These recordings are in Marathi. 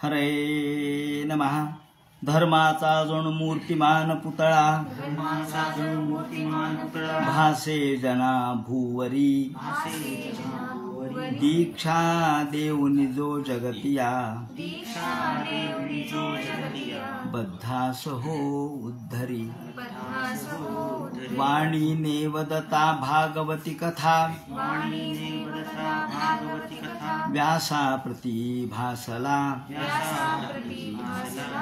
हरे नमः। धर्माचा जणू मूर्तिमान पुतळा भासे जना भूवरी दीक्षा देऊनी जो जगतिया बद्धास हो उद्धरी वाणी नेवदता भागवती कथा व्यासा प्रति भासला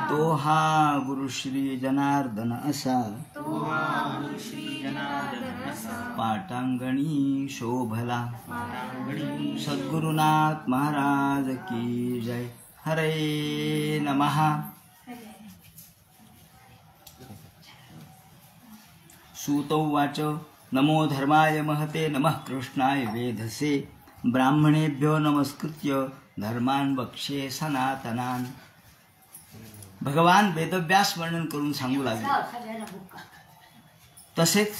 तो हा गुरुश्री जनार्दन असा पाटांगणी शोभला। सद्गुरुनाथ महाराज की जय। हरे नमः। सूत उवाच नमो धर्माय महते नमः कृष्णाय वेधसे ब्राह्मणेभ्यो नमस्कृत्य धर्मान् वक्ष्ये सनातनान्। भगवान वेदव्यास वर्णन करून सांगू लागले। तसेच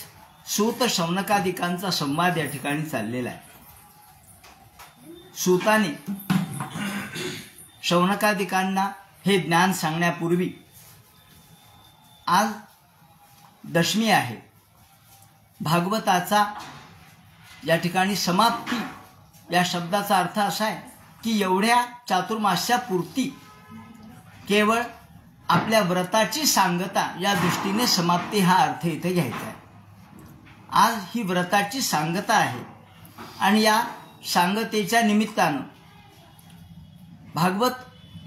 सूत शौनकादिकांचा संवाद या ठिकाणी चाललेला आहे। सूताने शौनकादिकांना हे ज्ञान सांगण्यापूर्वी आज दशमी आहे। भागवताचा या ठिकाणी समाप्ती या शब्दाचा अर्थ असा आहे की एवढ्या चातुर्मास्यापुरती केवळ आपल्या व्रताची सांगता या दृष्टीने समाप्ती हा अर्थ इथे घ्यायचा आहे। आज ही व्रताची सांगता आहे आणि या सांगतेच्या निमित्तानं भागवत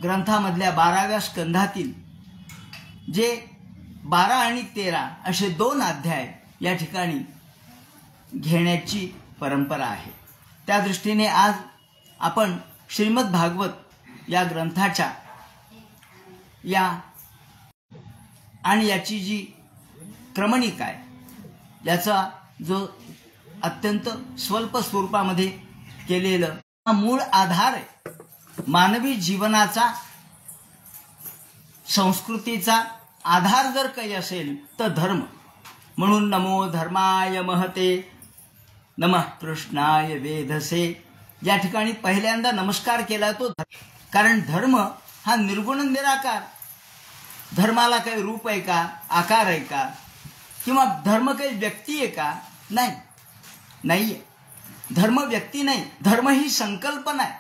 ग्रंथामधल्या 12व्या स्कंधातील जे 12 आणि 13 असे 2 अध्याय या ठिकाणी घेण्याची परंपरा आहे। त्या दृष्टीने आज आपण श्रीमद भागवत या ग्रंथाच्या या आणि याची जी क्रमणिका आहे याचा जो अत्यंत स्वल्प स्वरूपामध्ये केलेलं हा मूळ आधार आहे। मानवी जीवनाचा संस्कृतीचा आधार जर काही असेल तर धर्म। म्हणून नमो धर्माय महते नमः कृष्णाय वेधसे या ठिकाणी पहिल्यांदा नमस्कार केला तो कारण धर्म हा निर्गुण निराकार। धर्माला काही रूप आहे का, आकार आहे का, किंवा धर्म काही व्यक्ती आहे का? नाहीये। धर्म व्यक्ती नाही, धर्म ही संकल्पना आहे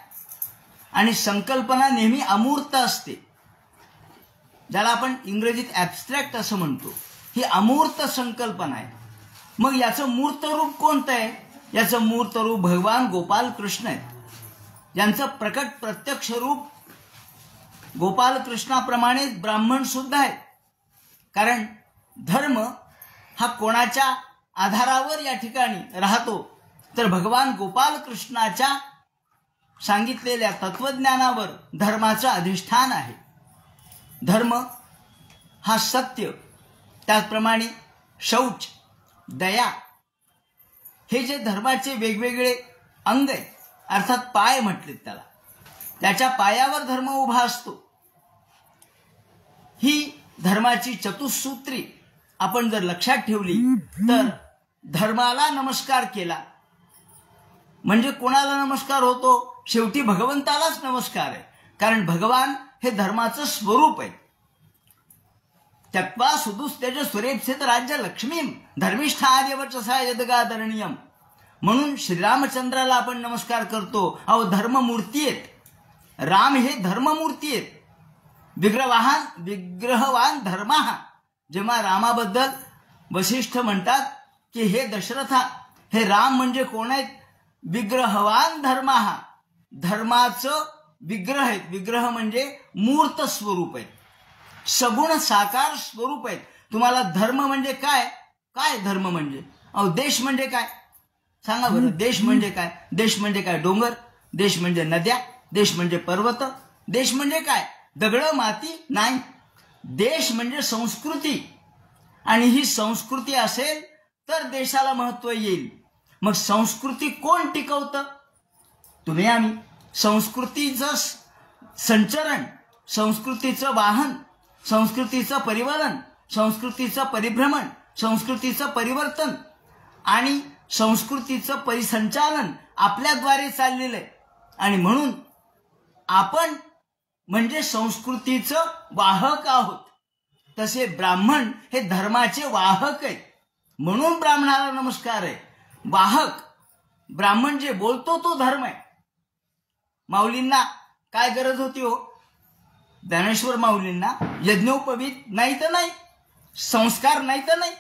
आणि संकल्पना नेहमी अमूर्त असते, ज्याला आपण इंग्रजीत ॲब्स्ट्रॅक्ट असं म्हणतो। ही अमूर्त संकल्पना आहे। मग याचं मूर्त रूप कोणतं आहे? याचं मूर्त रूप भगवान गोपाल कृष्ण आहेत। यांचं प्रकट प्रत्यक्ष रूप गोपाल कृष्णाप्रमाणे ब्राह्मण सुद्धा आहे। कारण धर्म हा कोणाच्या आधारावर या ठिकाणी राहतो तर भगवान गोपाल कृष्णाच्या सांगितलेल्या तत्वज्ञानावर धर्माचं अधिष्ठान आहे। धर्म हा सत्य, त्याचप्रमाणे शौच, दया हे जे धर्माचे वेगवेगळे अंग आहेत, अर्थात पाय म्हटलेत त्याला, त्याच्या पायावर धर्म उभा असतो। ही धर्माची चतुसूत्री आपण जर लक्षात ठेवली तर धर्माला नमस्कार केला म्हणजे कोणाला नमस्कार होतो? शेवटी भगवंतालाच नमस्कार आहे। कारण भगवान हे धर्माचं स्वरूप आहे। त्यक्त्वा सुदुस्तेज सुरेप्सित राज्य लक्ष्मीम धर्मिष्ठार्यवचसा यदगादरणीयम। म्हणून श्रीरामचंद्राला आपण नमस्कार करतो। अहो धर्ममूर्ती आहेत, राम हे धर्ममूर्ती आहेत। विग्रहवान धर्मः। जेव्हा रामाबद्दल वसिष्ठ म्हणतात की हे दशरथा, हे राम म्हणजे कोण आहेत? विग्रहवान धर्मः, धर्माचं विग्रह आहेत। विग्रह म्हणजे मूर्त स्वरूप आहे, सगुण साकार स्वरूप आहेत। तुम्हाला धर्म म्हणजे काय? काय धर्म म्हणजे? अहो देश म्हणजे काय? सांगा बरं, देश म्हणजे काय? देश म्हणजे काय? डोंगर? देश म्हणजे नद्या? देश म्हणजे पर्वत? देश म्हणजे काय? दगड माती? नाही, देश म्हणजे संस्कृती। आणि ही संस्कृती असेल तर देशाला महत्व येईल। मग संस्कृती कोण टिकवतं? तुम्ही आम्ही। संस्कृतीचं संचरण, संस्कृतीचं वाहन, संस्कृतीचं परिवलन, संस्कृतीचं परिभ्रमण, संस्कृतीचं परिवर्तन आणि संस्कृतीचं परिसंचालन आपल्याद्वारे चाललेलं आहे। आणि म्हणून आपण म्हणजे संस्कृतीचं वाहक आहोत, तसे ब्राह्मण हे धर्माचे वाहक आहेत. म्हणून ब्राह्मणाला नमस्कार आहे. वाहक ब्राह्मण जे बोलतो तो धर्म आहे. माऊलींना काय गरज होती हो? ज्ञानेश्वर माऊलींना यज्ञोपवीत नाही तर नाही, संस्कार नाही तर नाही.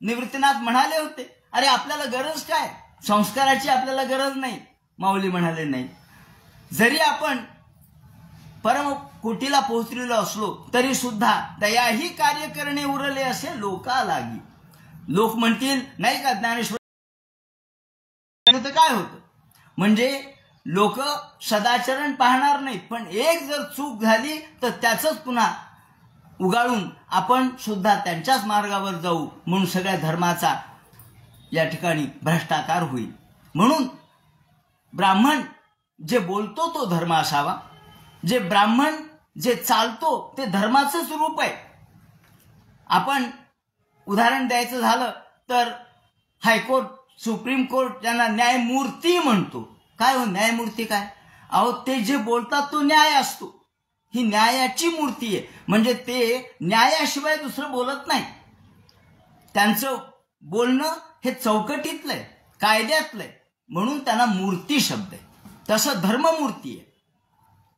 निवृत्तीनाथ म्हणाले होते, अरे आपल्याला गरज काय, संस्काराची आपल्याला गरज नाही. माऊली म्हणाले नाही, जरी आपण परम कोटीला पोहोचलेलो असलो तरी सुद्धा दयाही कार्य करणे उरले असे लोका लागी. लोक म्हणतील नाही का ज्ञानेश्वर काय होतं, म्हणजे लोक सदाचरण पाहणार नाहीत, पण एक जर चूक झाली तर त्याचंच पुन्हा उगाळून आपण सुद्धा त्यांच्याच मार्गावर जाऊ, म्हणून सगळ्या धर्माचा या ठिकाणी भ्रष्टाचार होईल. म्हणून ब्राह्मण जे बोलतो तो धर्म असावा, जे ब्राह्मण जे चालतो ते धर्माचंच रूप आहे. आपण उदाहरण द्यायचं झालं तर हायकोर्ट, सुप्रीम कोर्ट ज्यांना न्यायमूर्ती म्हणतो. काय हो न्यायमूर्ती काय? अहो ते जे बोलतात तो न्याय असतो. ही न्यायाची मूर्ती आहे, म्हणजे ते न्यायाशिवाय दुसरं बोलत नाही. त्यांचं बोलणं हे चौकटीतलंय, कायद्यातलंय, म्हणून त्यांना मूर्ती शब्द आहे. तसं धर्ममूर्ती आहे.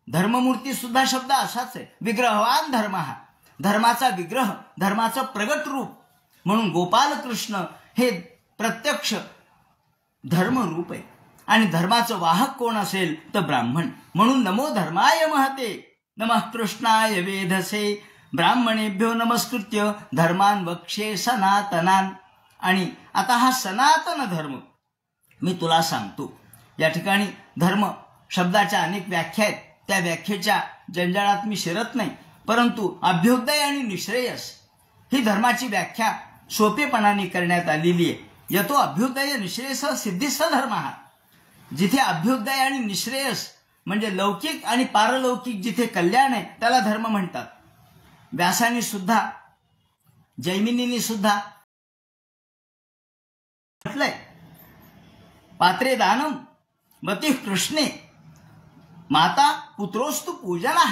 धर्ममूर्ती सुद्धा शब्द असाच आहे. विग्रहवान धर्म, हा धर्माचा विग्रह, धर्माचं प्रगट रूप. म्हणून गोपालकृष्ण हे प्रत्यक्ष धर्मरूप आहे. आणि धर्माचं वाहक कोण असेल तर ब्राह्मण. म्हणून नमो धर्माय महते, नमः कृष्णाय वेधसे, ब्राह्मणेभ्यो नमस्कृत्य धर्मान वक्षे सनातनान. आणि आता हा सनातन धर्म मी तुला सांगतो. या ठिकाणी धर्म शब्दाच्या अनेक व्याख्या आहेत. त्या व्याख्येच्या जंजाळात मी शिरत नाही, परंतु अभ्युदय आणि निश्रेयस ही धर्माची व्याख्या सोपेपणाने करण्यात आलेली आहे. यतो अभ्युदय निश्रेयस सिद्धिस्थ धर्म, हा जिथे अभ्युदय आणि निश्रेयस म्हणजे लौकिक आणि पारलौकिक जिथे कल्याण आहे त्याला धर्म म्हणतात. व्यासांनी सुद्धा, जैमिनींनी सुद्धा म्हटलंय, पात्रे दानम मती कृष्णे माता पुत्रोस्तु पूजना.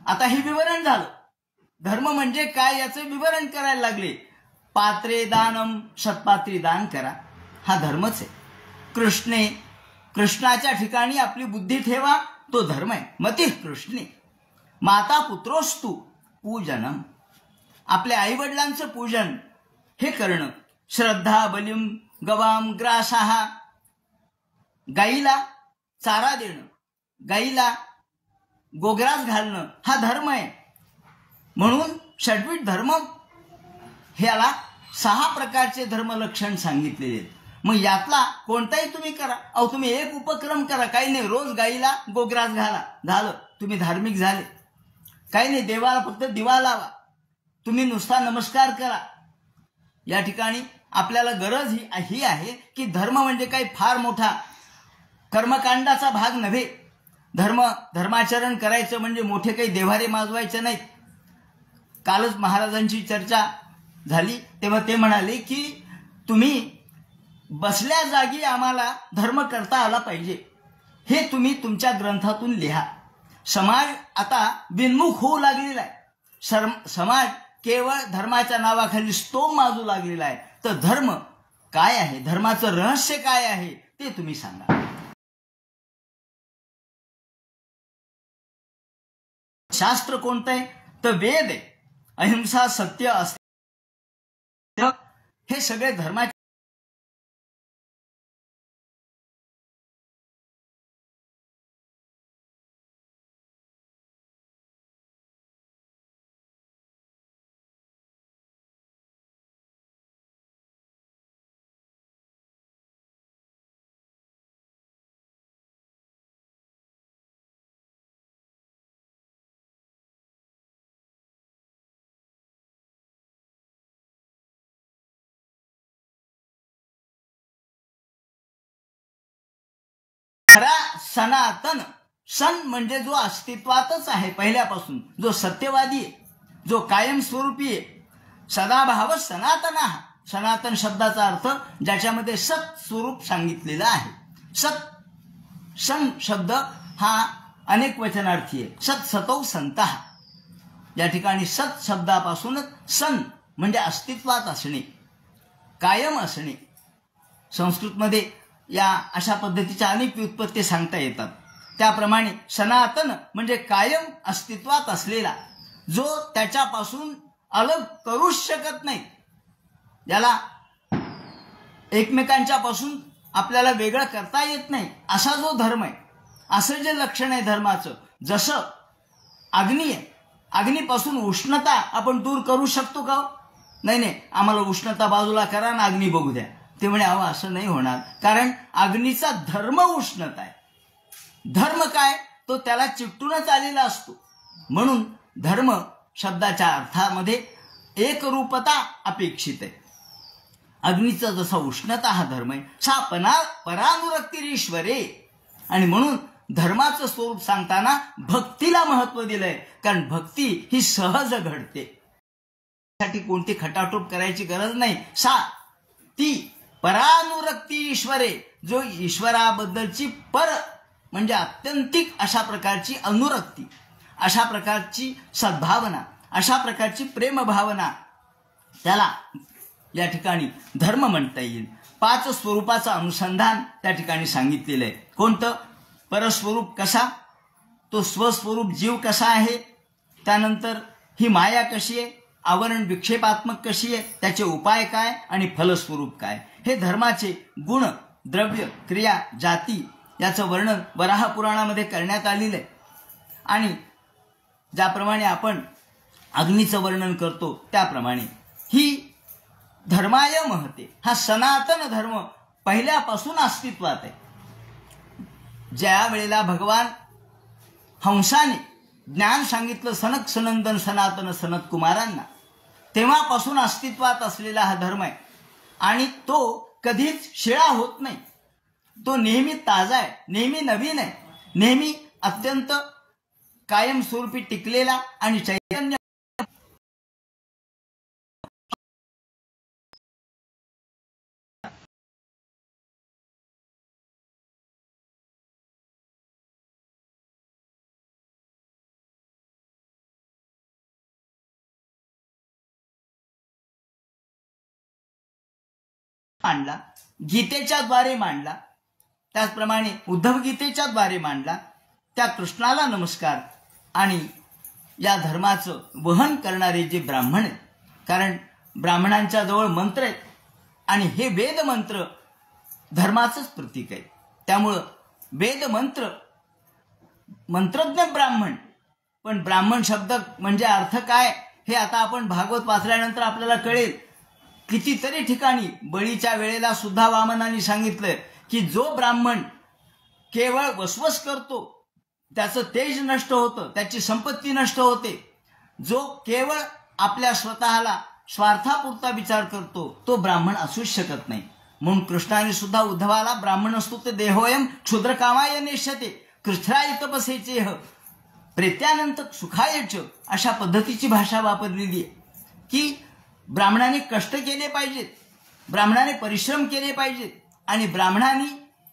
आता हे विवरण झालं. धर्म म्हणजे काय याचं विवरण करायला लागले. पात्रे दानम, सत्पात्री दान करा, हा धर्मच आहे. कृष्णे, कृष्णाच्या ठिकाणी आपली बुद्धी ठेवा, तो धर्म आहे. मती कृष्णे माता पुत्रोस्तु पूजनम, आपल्या आईवडिलांचं पूजन हे करणं. श्रद्धा बलिम गवाम ग्रासाहा, गाईला चारा देणं, गाईला गोग्रास घालणं हा धर्म आहे. म्हणून षड्विध धर्म ह्याला 6 प्रकारचे धर्मलक्षण सांगितलेले आहेत. मग यातला कोणताही तुम्ही करा. अहो तुम्ही एक उपक्रम करा, काही नाही, रोज गाईला गोग्रास घाला, झालं, तुम्ही धार्मिक झाले. काही नाही, देवाला फक्त दिवा लावा, तुम्ही नुसता नमस्कार करा. या ठिकाणी आपल्याला गरज ही आहे की धर्म म्हणजे काही फार मोठा कर्मकांडाचा भाग नव्हे. धर्माचरण करायचं म्हणजे मोठे काही देव्हारे माजवायचे नाहीत. कालच महाराजांची चर्चा झाली तेव्हा ते म्हणाले की तुम्ही बसल्या जागी आम्हाला धर्म करता आला पाहिजे, हे तुम्ही तुमच्या ग्रंथातून लिहा. समाज आता विन्मुख होऊ लागलेला आहे. समाज केवळ धर्माच्या नावाखाली स्तोम माजू लागलेला आहे. तर धर्म काय आहे, धर्माचं रहस्य काय आहे ते तुम्ही सांगा. शास्त्र कोणतं आहे तर वेद आहे. अहिंसा, सत्य, असत्य हे सगळे धर्माचे. खरा सनातन, सन म्हणजे जो अस्तित्वातच आहे पहिल्यापासून, जो सत्यवादी आहे, जो कायमस्वरूपी आहे. सदाभाव सनातना, सनातन शब्दाचा अर्थ ज्याच्यामध्ये सत स्वरूप सांगितलेला आहे. सत, सन शब्द हा अनेक वचनार्थी आहे. सत सतौ संतः, या ठिकाणी सत शब्दापासूनच सन म्हणजे अस्तित्वात असणे, कायम असणे. संस्कृतमध्ये या अशा पद्धतीच्या अनेक व्युत्पत्ती सांगता येतात. त्याप्रमाणे सनातन म्हणजे कायम अस्तित्वात असलेला, जो त्याच्यापासून अलग करूच शकत नाही, ज्याला एकमेकांच्या पासून आपल्याला वेगळं करता येत नाही, असा जो धर्म आहे. असं जे लक्षण आहे धर्माचं, जसं अग्नी आहे, अग्नीपासून उष्णता आपण दूर करू शकतो का? नाही, आम्हाला उष्णता बाजूला करा ना, अग्नी बघू द्या. ते म्हणे अहो असं नाही होणार, कारण अग्नीचा धर्म उष्णता आहे. धर्म काय, तो त्याला चिकटूनच आलेला असतो. म्हणून धर्म शब्दाच्या अर्थामध्ये एकरूपता अपेक्षित आहे. अग्नीचा जसा उष्णता हा धर्म आहे, सा परानुरक्तीरीश्वरे. आणि म्हणून धर्माचं स्वरूप सांगताना भक्तीला महत्व दिलंय, कारण भक्ती ही सहज घडते, साठी कोणती खटाटोप करायची गरज नाही. सा ती परानुरक्ती ईश्वरे, जो ईश्वराबद्दलची पर म्हणजे आत्यंतिक अशा प्रकारची अनुरक्ती, अशा प्रकारची सद्भावना, अशा प्रकारची प्रेमभावना, त्याला या ठिकाणी धर्म म्हणता येईल. 5 स्वरूपाचं अनुसंधान त्या ठिकाणी सांगितलेलं आहे. कोणतं? परस्वरूप कसा, तो स्वस्वरूप जीव कसा आहे, त्यानंतर ही माया कशी आहे, आवरण विक्षेपात्मक कशी आहे, त्याचे उपाय काय आणि फलस्वरूप काय, हे धर्माचे गुण, द्रव्य, क्रिया, जाती याचं वर्णन वराह पुराणामध्ये करण्यात आलेलं आहे. आणि ज्याप्रमाणे आपण अग्नीचं वर्णन करतो त्याप्रमाणे ही धर्माय महते, हा सनातन धर्म पहिल्यापासून अस्तित्वात आहे. ज्या वेळेला भगवान हंसाने ज्ञान सांगितलं सनक सनंदन सनातन सनत कुमारांना, तेव्हापासून अस्तित्वात असलेला हा धर्म आहे. आणि तो कधीच शिळा होत नाही, तो नेहमी ताजा आहे, नेहमी नवीन आहे, नेहमी अत्यंत कायमस्वरूपी टिकलेला आणि चैतन्य मांडला, गीतेच्या द्वारे मांडला, त्याचप्रमाणे उद्धव गीतेच्या द्वारे मांडला. त्या कृष्णाला नमस्कार. आणि या धर्माचं वहन करणारे जे ब्राह्मण आहेत, कारण ब्राह्मणांच्या जवळ मंत्र आहेत आणि हे वेद मंत्र धर्माचंच प्रतीक आहे. त्यामुळं वेद मंत्र, मंत्रज्ञ ब्राह्मण. पण ब्राह्मण शब्द म्हणजे अर्थ काय हे आता आपण भागवत वाचल्यानंतर आपल्याला कळेल. कितीतरी ठिकाणी बळीच्या वेळेला सुद्धा वामनांनी सांगितलं की जो ब्राह्मण केवळ वसवस करतो त्याचं तेज नष्ट होतं, त्याची संपत्ती नष्ट होते. जो केवळ आपल्या स्वतःला स्वार्थापुरता विचार करतो तो ब्राह्मण असूच शकत नाही. म्हणून कृष्णाने सुद्धा उद्धवाला ब्राह्मण असतो ते देहोयम क्षुद्रकामाय नेष्यते कृच्छ्राय तपसेचेह प्रेत्यानंत सुखायच, अशा पद्धतीची भाषा वापरलेली आहे की ब्राह्मणाने कष्ट केले पाहिजेत, ब्राह्मणाने परिश्रम केले पाहिजेत आणि ब्राह्मणाने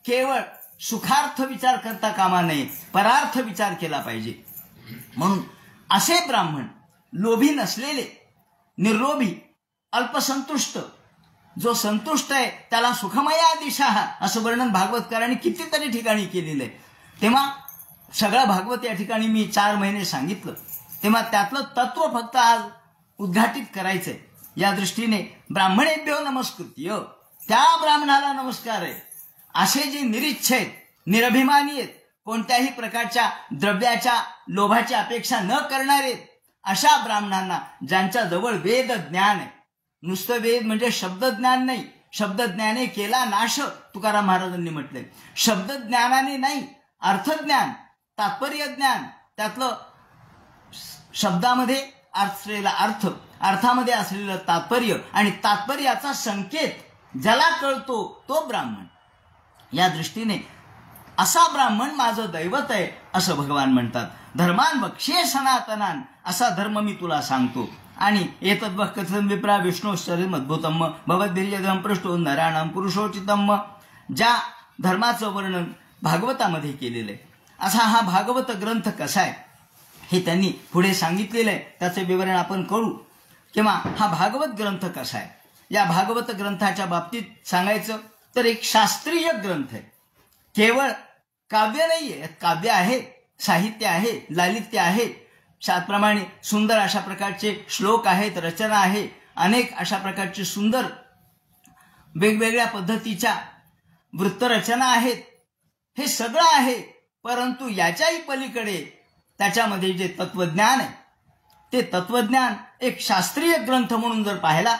केवळ सुखार्थ विचार करता कामा नये, परार्थ विचार केला पाहिजे. म्हणून असे ब्राह्मण लोभी नसलेले, निर्लोभी, अल्पसंतुष्ट, जो संतुष्ट आहे त्याला सुखमया दिशा असं वर्णन भागवतकारांनी कितीतरी ठिकाणी केलेलं आहे. तेव्हा सगळं भागवत या ठिकाणी मी 4 महिने सांगितलं, तेव्हा त्यातलं तत्व फक्त आज उद्घाटित करायचंय. या दृष्टीने ब्राह्मणेभ्यो नमस्कृत्य, त्या ब्राह्मणाला नमस्कार आहे. असे जे निरीच्छ आहेत, निरभिमानी आहेत, कोणत्याही प्रकारच्या द्रव्याच्या लोभाची अपेक्षा न करणारे, अशा ब्राह्मणांना ज्यांच्या जवळ वेद ज्ञान आहे, नुसतं वेद म्हणजे शब्दज्ञान नाही, शब्दज्ञाने केला नाश तुकाराम महाराजांनी म्हटलंय. शब्दज्ञानाने नाही, अर्थज्ञान, तात्पर्य ज्ञान, त्यातलं शब्दामध्ये असलेला अर्थ, अर्थामध्ये असलेलं तात्पर्य आणि तात्पर्याचा संकेत ज्याला कळतो तो ब्राह्मण. या दृष्टीने असा ब्राह्मण माझं दैवत आहे असं भगवान म्हणतात. धर्मान वक्ष्ये सनातनान, असा धर्म मी तुला सांगतो. आणि एतद्वः कथन विप्रा विष्णोश्चर्यम अद्भुतम भवद्भिर्यदं पृष्ठो नराणां पुरुषोचितम, ज्या धर्माचं वर्णन भागवतामध्ये केलेलं आहे असा हा भागवत ग्रंथ कसा आहे हे त्यांनी पुढे सांगितलेलं आहे. त्याचे विवरण आपण करू. किंवा हा भागवत ग्रंथ कसा आहे, या भागवत ग्रंथाच्या बाबतीत सांगायचं तर एक शास्त्रीय ग्रंथ आहे. केवळ काव्य नाहीये, काव्य आहे, साहित्य आहे, लालित्य आहे, त्याचप्रमाणे सुंदर अशा प्रकारचे श्लोक आहेत, रचना आहे, अनेक अशा प्रकारचे सुंदर वेगवेगळ्या पद्धतीच्या वृत्तरचना आहेत. हे सगळं आहे, परंतु याच्याही पलीकडे त्याच्यामध्ये जे तत्वज्ञान आहे ते तत्वज्ञान एक शास्त्रीय ग्रंथ म्हणून जर पाहिला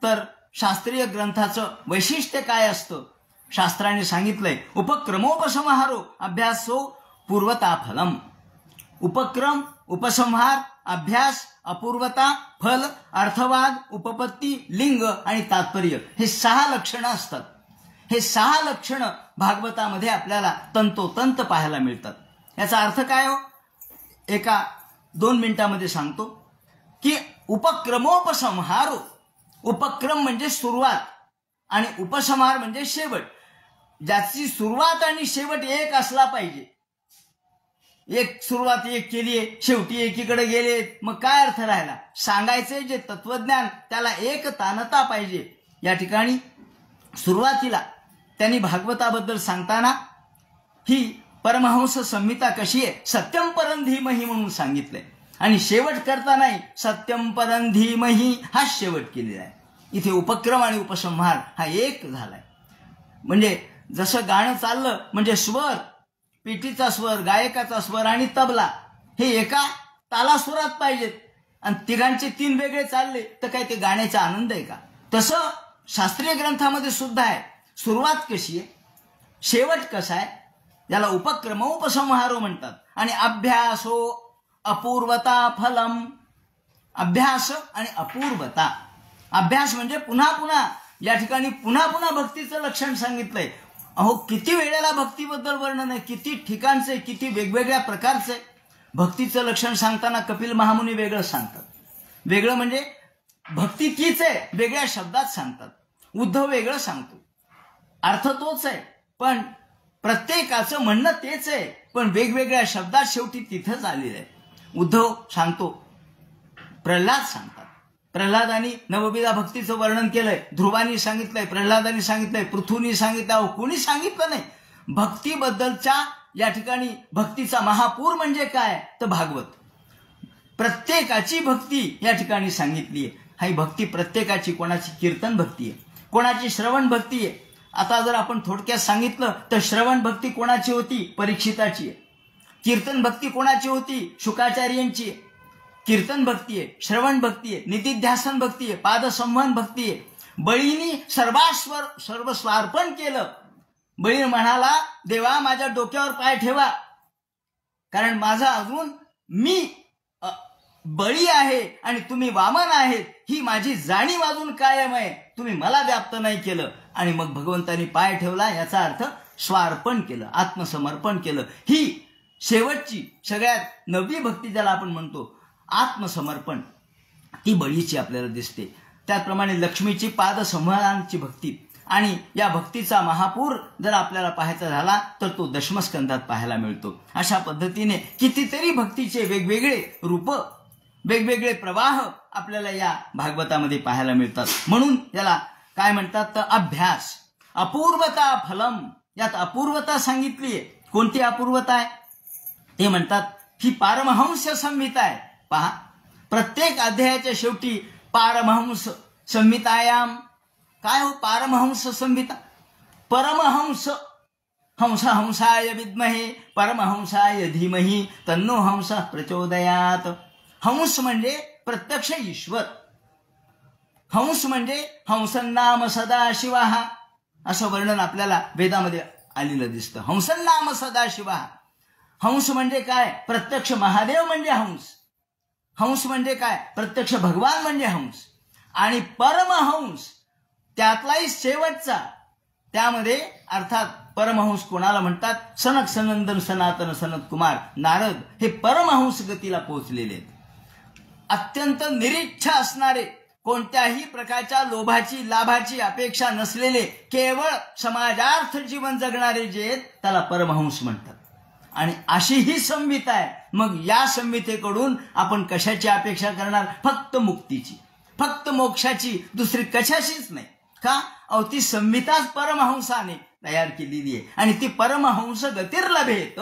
तर शास्त्रीय ग्रंथाचं वैशिष्ट्य काय असतं. शास्त्राने सांगितलंय उपक्रमोपसंहारो अभ्यासो पूर्वता फलम. उपक्रम, उपसंहार, अभ्यास, अपूर्वता, फल, अर्थवाद, उपपत्ती, लिंग आणि तात्पर्य हे 6 लक्षणं असतात. हे 6 लक्षणं भागवतामध्ये आपल्याला तंतोतंत पाहायला मिळतात. याचा अर्थ काय हो, एका 2 मिनिटांमध्ये सांगतो की उपक्रमोपसंहारो, उपक्रम म्हणजे सुरुवात आणि उपसंहार म्हणजे शेवट. ज्याची सुरुवात आणि शेवट एक असला पाहिजे. एक सुरुवात एक केलीये, शेवटी एकीकडे गेले, मग काय अर्थ राहिला. सांगायचे जे तत्वज्ञान त्याला एक ताणता पाहिजे. या ठिकाणी सुरुवातीला त्यांनी भागवताबद्दल सांगताना ही परमहंस संहिता कशी आहे, सत्यम परं धीमहि म्हणून सांगितलंय. आणि शेवट करतानाही सत्यम परं धीमहि हा शेवट केलेला आहे. इथे उपक्रम आणि उपसंहार हा एक झालाय. म्हणजे जसं गाणं चाललं म्हणजे स्वर, पेटीचा स्वर, गायकाचा स्वर आणि तबला हे एका तालासुरात पाहिजेत. आणि तिघांचे 3 वेगळे चालले तर काय ते गाण्याचा आनंद आहे का. तसं शास्त्रीय ग्रंथामध्ये सुद्धा आहे. सुरुवात कशी आहे, शेवट कसा आहे, याला उपक्रमोपसंहारो म्हणतात. आणि अभ्यासो अपूर्वता फलम. अभ्यास आणि अपूर्वता. अभ्यास म्हणजे पुन्हा पुन्हा, या ठिकाणी पुन्हा पुन्हा भक्तीचं लक्षण सांगितलंय. अहो किती वेळेला भक्तीबद्दल वर्णन आहे, किती ठिकाणचे, किती वेगवेगळ्या प्रकारचे. भक्तीचं लक्षण सांगताना कपिल महामुनी वेगळं सांगतात. वेगळं म्हणजे भक्ती तीच आहे, वेगळ्या शब्दात सांगतात. उद्धव वेगळं सांगतो, अर्थ तोच आहे, पण प्रत्येकाचं म्हणणं तेच आहे, पण वेगवेगळ्या शब्दात शेवटी तिथंच आलेलं आहे. उद्धव सांगतो, प्रल्हाद सांगतात. प्रल्हादानी नवविधा भक्तीचं वर्णन केलंय, ध्रुवानी सांगितलंय, प्रल्हादानी सांगितलंय, पृथूनी सांगितलं, कोणी सांगितलं नाही. भक्तीबद्दलच्या या ठिकाणी भक्तीचा महापूर म्हणजे काय तर भागवत. प्रत्येकाची भक्ती या ठिकाणी सांगितली आहे. ही भक्ती प्रत्येकाची, कोणाची कीर्तन भक्ती आहे, कोणाची श्रवण भक्ती आहे. आता जर आपण थोडक्यात सांगितलं तर श्रवण भक्ती कोणाची होती, परीक्षिताची आहे. कीर्तन भक्ती कोणाची होती, शुकाचार्यांची आहे. कीर्तन भक्ती आहे, श्रवण भक्ती आहे, निधिध्यासन भक्ती आहे, पादसंवहन भक्ती आहे. बळीनी सर्व स्वार्पण केलं. बळी म्हणाला, देवा माझ्या डोक्यावर पाय ठेवा, कारण माझा अजून मी बळी आहे आणि तुम्ही वामन आहेत, ही माझी जाणीव अजून कायम आहे, तुम्ही मला व्याप्त नाही केलं. आणि मग भगवंतानी पाय ठेवला, याचा अर्थ स्वार्पण केलं, आत्मसमर्पण केलं. ही शेवटची सगळ्यात नवी भक्ती ज्याला आपण म्हणतो आत्मसमर्पण, ती बळीची आपल्याला दिसते. त्याचप्रमाणे लक्ष्मीची पादसंवहनाची भक्ती. आणि या भक्तीचा महापूर जर आपल्याला पाहायचा झाला तर तो दशमस्कंदात पाहायला मिळतो. अशा पद्धतीने कितीतरी भक्तीचे वेगवेगळे रूप, वेगवेगळे प्रवाह आपल्याला या भागवतामध्ये पाहायला मिळतात. म्हणून याला काय म्हणतात तर अभ्यास. अपूर्वता फलम. यात अपूर्वता सांगितली आहे. कोणती अपूर्वता आहे ते म्हणतात ही पारमहंस संहिता आहे. पहा, प्रत्येक अध्यायाच्या शेवटी पारमहंस संहितायाम. काय हो पारमहंस संहिता, परमहंस, हंस हंसाय विद्महे परमहंसाय धीमहि तन्नो हंस प्रचोदयात. हंस म्हणजे प्रत्यक्ष ईश्वर. हंस म्हणजे हंसन्नाम सदाशिवा, असं वर्णन आपल्याला वेदामध्ये आलेलं दिसतं. हंसन्नाम सदाशिवा. हंस म्हणजे काय, प्रत्यक्ष महादेव म्हणजे हंस. हंस म्हणजे काय, प्रत्यक्ष भगवान म्हणजे हंस. आणि परमहंस त्यातलाही शेवटचा, त्यामध्ये अर्थात परमहंस कोणाला म्हणतात, सनक सनंदन सनातन सनत कुमार नारद हे परमहंस गतीला पोहोचलेले आहेत. अत्यंत निरीच्छ असणारे, कोणत्याही प्रकारच्या लोभाची लाभाची अपेक्षा नसलेले, केवळ समाजार्थ जीवन जगणारे जे आहेत त्याला परमहंस म्हणतात. आणि अशी ही संहिता आहे. मग या संहितेकडून आपण कशाची अपेक्षा करणार? फक्त मुक्तीची, फक्त मोक्षाची, दुसरी कशाशीच नाही. का? ती संहिताच परमहंसाने तयार केलेली आहे आणि ती परमहंस गतिर्लभेत.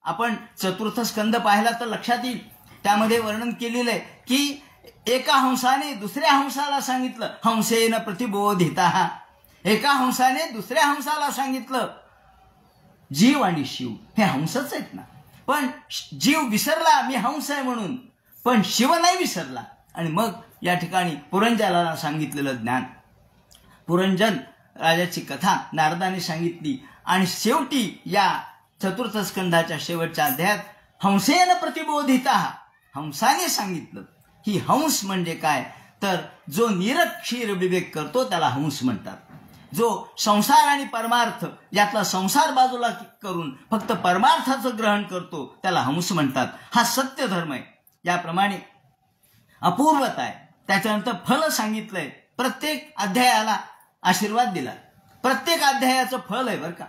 आपण चतुर्थ स्कंद पाहिला तर लक्षात येईल. त्यामध्ये वर्णन केलेलं आहे की एका हंसाने दुसऱ्या हंसाला सांगितलं, हंसेन प्रतिबोधिता. एका हंसाने दुसऱ्या हंसाला सांगितलं, जीव आणि शिव हे हंसच आहेत ना. पण जीव विसरला मी हंस आहे म्हणून, पण शिव नाही विसरला. आणि मग या ठिकाणी पुरंजनाला सांगितलेलं ज्ञान, पुरंजन राजाची कथा नारदाने सांगितली. आणि शेवटी या चतुर्थ स्कंधाच्या शेवटच्या अध्यायात हंसेन प्रतिबोधिता, हंसाने सांगितलं. ही हंस म्हणजे काय? तर जो निरक्षीर विवेक करतो त्याला हंस म्हणतात. जो संसार आणि परमार्थ यातला संसार बाजूला करून फक्त परमार्थाचं ग्रहण करतो त्याला हंस म्हणतात. हा सत्य धर्म आहे. याप्रमाणे अपूर्वता आहे. त्याच्यानंतर फल सांगितलंय. प्रत्येक अध्यायाला आशीर्वाद दिला. प्रत्येक अध्यायाचं फल आहे बरं का.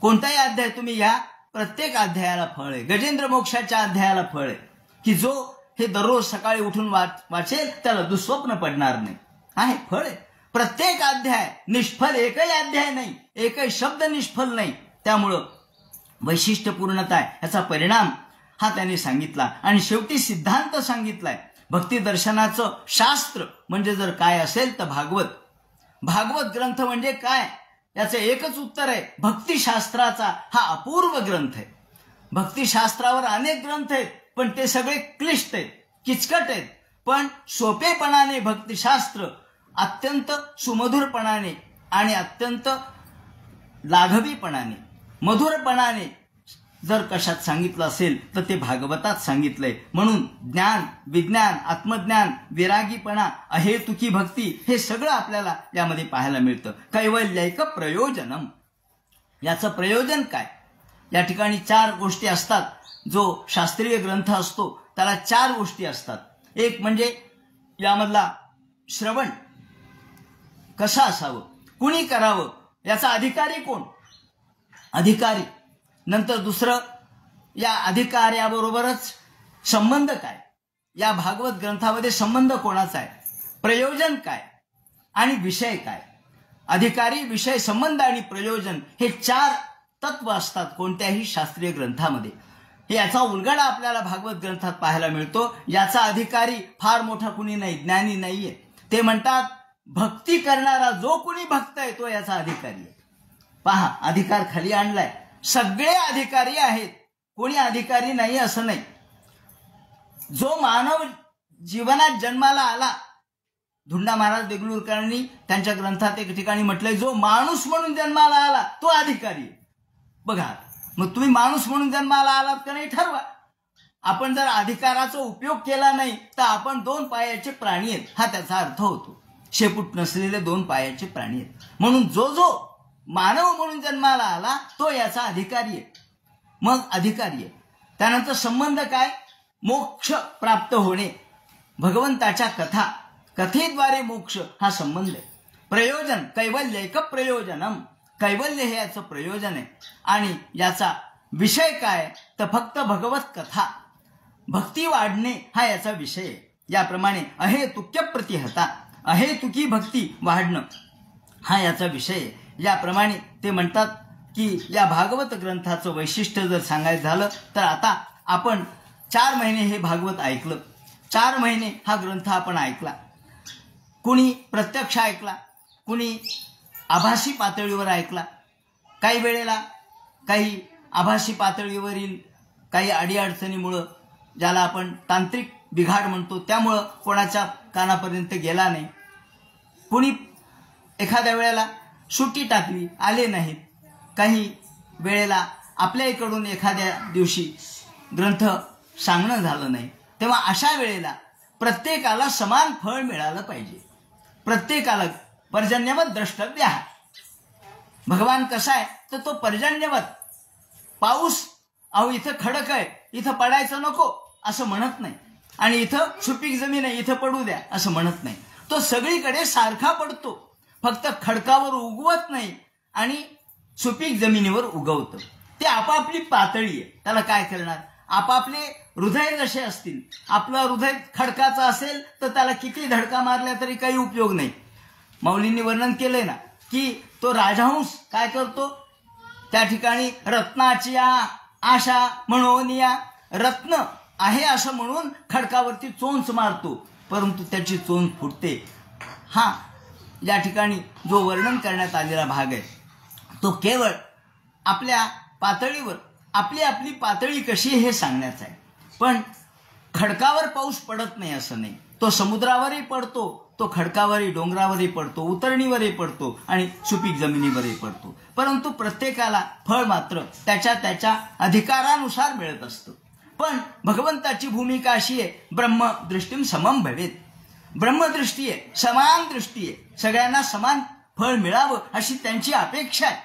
कोणताही अध्याय तुम्ही या, प्रत्येक अध्यायाला फळ आहे. गजेंद्र मोक्षाच्या अध्यायाला फळ आहे की जो हे दररोज सकाळी उठून वाचेल त्याला दुःस्वप्न पडणार नाही. आहे फळ आहे. प्रत्येक अध्याय निष्फल, एकही अध्याय नाही, एकही शब्द निष्फल नाही. त्यामुळं वैशिष्ट्यपूर्णता आहे. याचा परिणाम हा त्याने सांगितला. आणि शेवटी सिद्धांत सांगितलाय. भक्ती दर्शनाचं शास्त्र म्हणजे जर काय असेल तर भागवत. भागवत ग्रंथ म्हणजे काय? याचं एकच उत्तर आहे, भक्तिशास्त्राचा हा अपूर्व ग्रंथ आहे. भक्तिशास्त्रावर अनेक ग्रंथ आहेत पण ते सगळे क्लिष्ट आहेत, किचकट आहेत. पण सोपेपणाने भक्तिशास्त्र अत्यंत सुमधुरपणाने आणि अत्यंत लाघवीपणाने, मधुरपणाने जर कशात सांगितलं असेल तर ते भागवतात सांगितलंय. म्हणून ज्ञान, विज्ञान, आत्मज्ञान, विरागीपणा, अहेतुकी भक्ती हे सगळं आपल्याला यामध्ये पाहायला मिळतं. कैवल्यैक प्रयोजनम. याचं प्रयोजन काय? या ठिकाणी 4 गोष्टी असतात. जो शास्त्रीय ग्रंथ असतो त्याला 4 गोष्टी असतात. एक म्हणजे यामधला श्रवण कसं असावं, कुणी करावं, याचा अधिकारी कोण, अधिकारी. नंतर दुसरं, या अधिकाऱ्याबरोबरच संबंध काय, या भागवत ग्रंथामध्ये संबंध कोणाचा आहे, प्रयोजन काय आणि विषय काय. अधिकारी, विषय, संबंध आणि प्रयोजन हे 4 तत्व असतात कोणत्याही शास्त्रीय ग्रंथामध्ये. याचा उलगडा आपल्याला भागवत ग्रंथात पाहायला मिळतो. याचा अधिकारी फार मोठा कुणी नाही, ज्ञानी नाहीये. ते म्हणतात भक्ती करणारा जो कुणी भक्त आहे तो याचा अधिकारी आहे. पहा, अधिकार खाली आणलाय. सगळे अधिकारी आहेत, कोणी अधिकारी नाही असं नाही. जो मानव जीवनात जन्माला आला, धुंडा महाराज देगलूरकरांनी त्यांच्या ग्रंथात एक ठिकाणी म्हटलंय, जो माणूस म्हणून जन्माला आला तो अधिकारी आहे. बघा, मग तुम्ही माणूस म्हणून जन्माला आलात का नाही ठरवा. आपण जर अधिकाराचा उपयोग केला नाही तर आपण 2 पायाचे प्राणी आहेत हा त्याचा अर्थ होतो. शेपूट नसलेले 2 पायाचे प्राणी आहेत. म्हणून जो जो मानव म्हणून जन्माला आला तो याचा अधिकारी आहे. मग अधिकारी आहे. त्यानंतर संबंध काय, मोक्ष प्राप्त होणे, भगवंताच्या कथा, कथेद्वारे मोक्ष हा संबंध आहे. प्रयोजन कैवल्यैक प्रयोजनम, कैवल्य हे याचं प्रयोजन आहे. आणि याचा विषय काय तर फक्त भगवत कथा, भक्ती वाढणे हा याचा विषय आहे. याप्रमाणे अहेतुक्य प्रतिहता, अहेतुकी भक्ती वाढणं हा याचा विषय आहे. याप्रमाणे ते म्हणतात की या भागवत ग्रंथाचं वैशिष्ट्य जर सांगायचं झालं तर आता आपण 4 महिने हे भागवत ऐकलं. 4 महिने हा ग्रंथ आपण ऐकला. कुणी प्रत्यक्ष ऐकला, कुणी आभासी पातळीवर ऐकला. काही वेळेला काही आभासी पातळीवरील काही अडीअडचणीमुळं, ज्याला आपण तांत्रिक बिघाड म्हणतो, त्यामुळं कोणाच्या कानापर्यंत गेला नाही. कुणी एखाद्या वेळेला सुट्टी टाकली, आले नाहीत. काही वेळेला आपल्याकडून एखाद्या दिवशी ग्रंथ सांगणं झालं नाही. तेव्हा अशा वेळेला प्रत्येकाला समान फळ मिळालं पाहिजे. प्रत्येकाला पर्जन्यवत द्रष्टव्य आहे. भगवान कसा आहे तर तो पर्जन्यवत. पाऊस, अहो इथं खडक आहे, इथं पडायचं नको असं म्हणत नाही. आणि इथं सुपीक जमीन आहे, इथं पडू द्या असं म्हणत नाही. तो सगळीकडे सारखा पडतो, फक्त खडकावर उगवत नाही आणि सुपीक जमिनीवर उगवतं. ते आपापली पातळी आहे. त्याला काय करणार? आपापले हृदय जसे असतील, आपलं हृदय खडकाचं असेल तर त्याला किती धडका मारल्या तरी काही उपयोग नाही. माऊलींनी वर्णन केलंय ना की तो राजहंस काय करतो, त्या ठिकाणी रत्नाची आशा म्हणून या रत्न आहे असं म्हणून खडकावरती चोंच मारतो, परंतु त्याची चोंच फुटते. हा या ठिकाणी जो वर्णन करण्यात आलेला भाग आहे तो केवळ आपल्या पातळीवर आपली आपली पातळी कशी हे सांगण्याचा आहे. पण खडकावर पाऊस पडत नाही असं नाही, तो समुद्रावरही पडतो, तो खडकावरही डोंगरावरही पडतो, उतरणीवरही पडतो आणि सुपीक जमिनीवरही पडतो. परंतु प्रत्येकाला फळ मात्र त्याच्या त्याच्या अधिकारानुसार मिळत असतं. पण भगवंताची भूमिका अशी आहे, ब्रह्मदृष्टीम समम भवेत. ब्रह्मदृष्टी आहे, समान दृष्टी आहे, सगळ्यांना समान फळ मिळावं अशी त्यांची अपेक्षा आहे.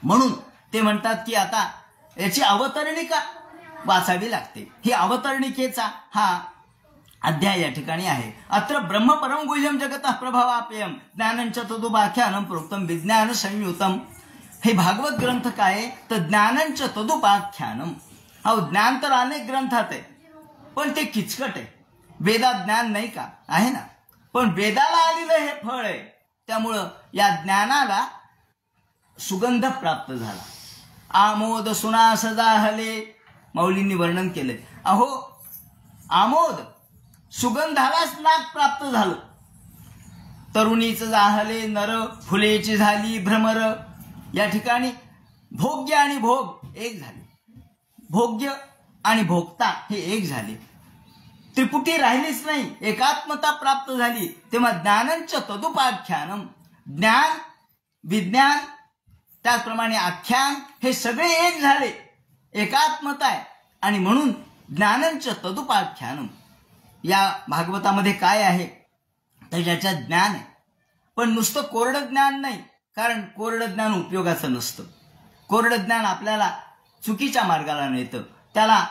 म्हणून ते म्हणतात की आता याची अवतरणिका वाचावी लागते. ही अवतरणिकेचा हा अध्याय या ठिकाणी आहे. अत्र ब्रह्म परम गुह्यम जगतः प्रभावाप्ययम ज्ञानंच तदुपाख्यानम प्रोक्तम विज्ञान संयुतम. हे भागवत ग्रंथ काय आहे तर ज्ञानंच तदुपाख्यानम. अहो ज्ञान तर अनेक ग्रंथात आहे, पण ते किचकट आहे. वेदात ज्ञान नाही का? आहे ना. पण वेदाला आलेलं हे फळ आहे, त्यामुळं या ज्ञानाला सुगंध प्राप्त झाला. आमोद सुनास जाहले, माऊलींनी वर्णन केलंय. अहो आमोद सुगंधालाच नाक प्राप्त झालं. तरुणीचं जाहले नर, फुलेची झाली भ्रमर. या ठिकाणी भोग्य आणि भोग एक झाले, भोग्य आणि भोक्ता हे एक झाले, त्रिपुटी राहिलीच नाही, एकात्मता प्राप्त झाली. तेव्हा ज्ञानंच तदुपाख्यानम, ज्ञान विज्ञान त्याचप्रमाणे आख्यान हे सगळे एक झाले, एकात्मता आहे. आणि म्हणून ज्ञानंच तदुपाख्यानम. या भागवतामध्ये काय आहे तर ज्याच्यात ज्ञान आहे, पण नुसतं कोरडं ज्ञान नाही, कारण कोरडं ज्ञान उपयोगाचं नसतं. कोरडं ज्ञान आपल्याला चुकीच्या मार्गाला नेतं, त्याला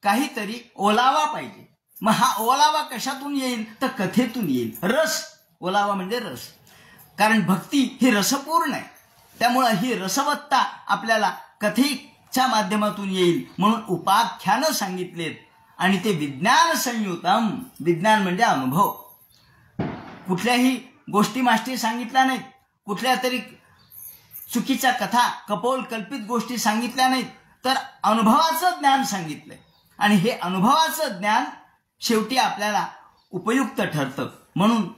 काहीतरी ओलावा पाहिजे. मग हा ओलावा कशातून येईल तर कथेतून येईल. रस, ओलावा म्हणजे रस, कारण भक्ती ही रसपूर्ण आहे. त्यामुळं ही रसवत्ता आपल्याला कथेच्या माध्यमातून येईल. म्हणून उपाख्यानं सांगितलेत आणि ते विज्ञान संयुतम. विज्ञान म्हणजे अनुभव. कुठल्याही गोष्टी माष्टी सांगितल्या नाहीत, कुठल्या तरी चुकीच्या कथा कपोल कल्पित गोष्टी सांगितल्या नाहीत, तर अनुभवाचं ज्ञान सांगितलंय. आणि हे अनुभवाचं ज्ञान शेवटी आपल्याला उपयुक्त ठरतं. म्हणून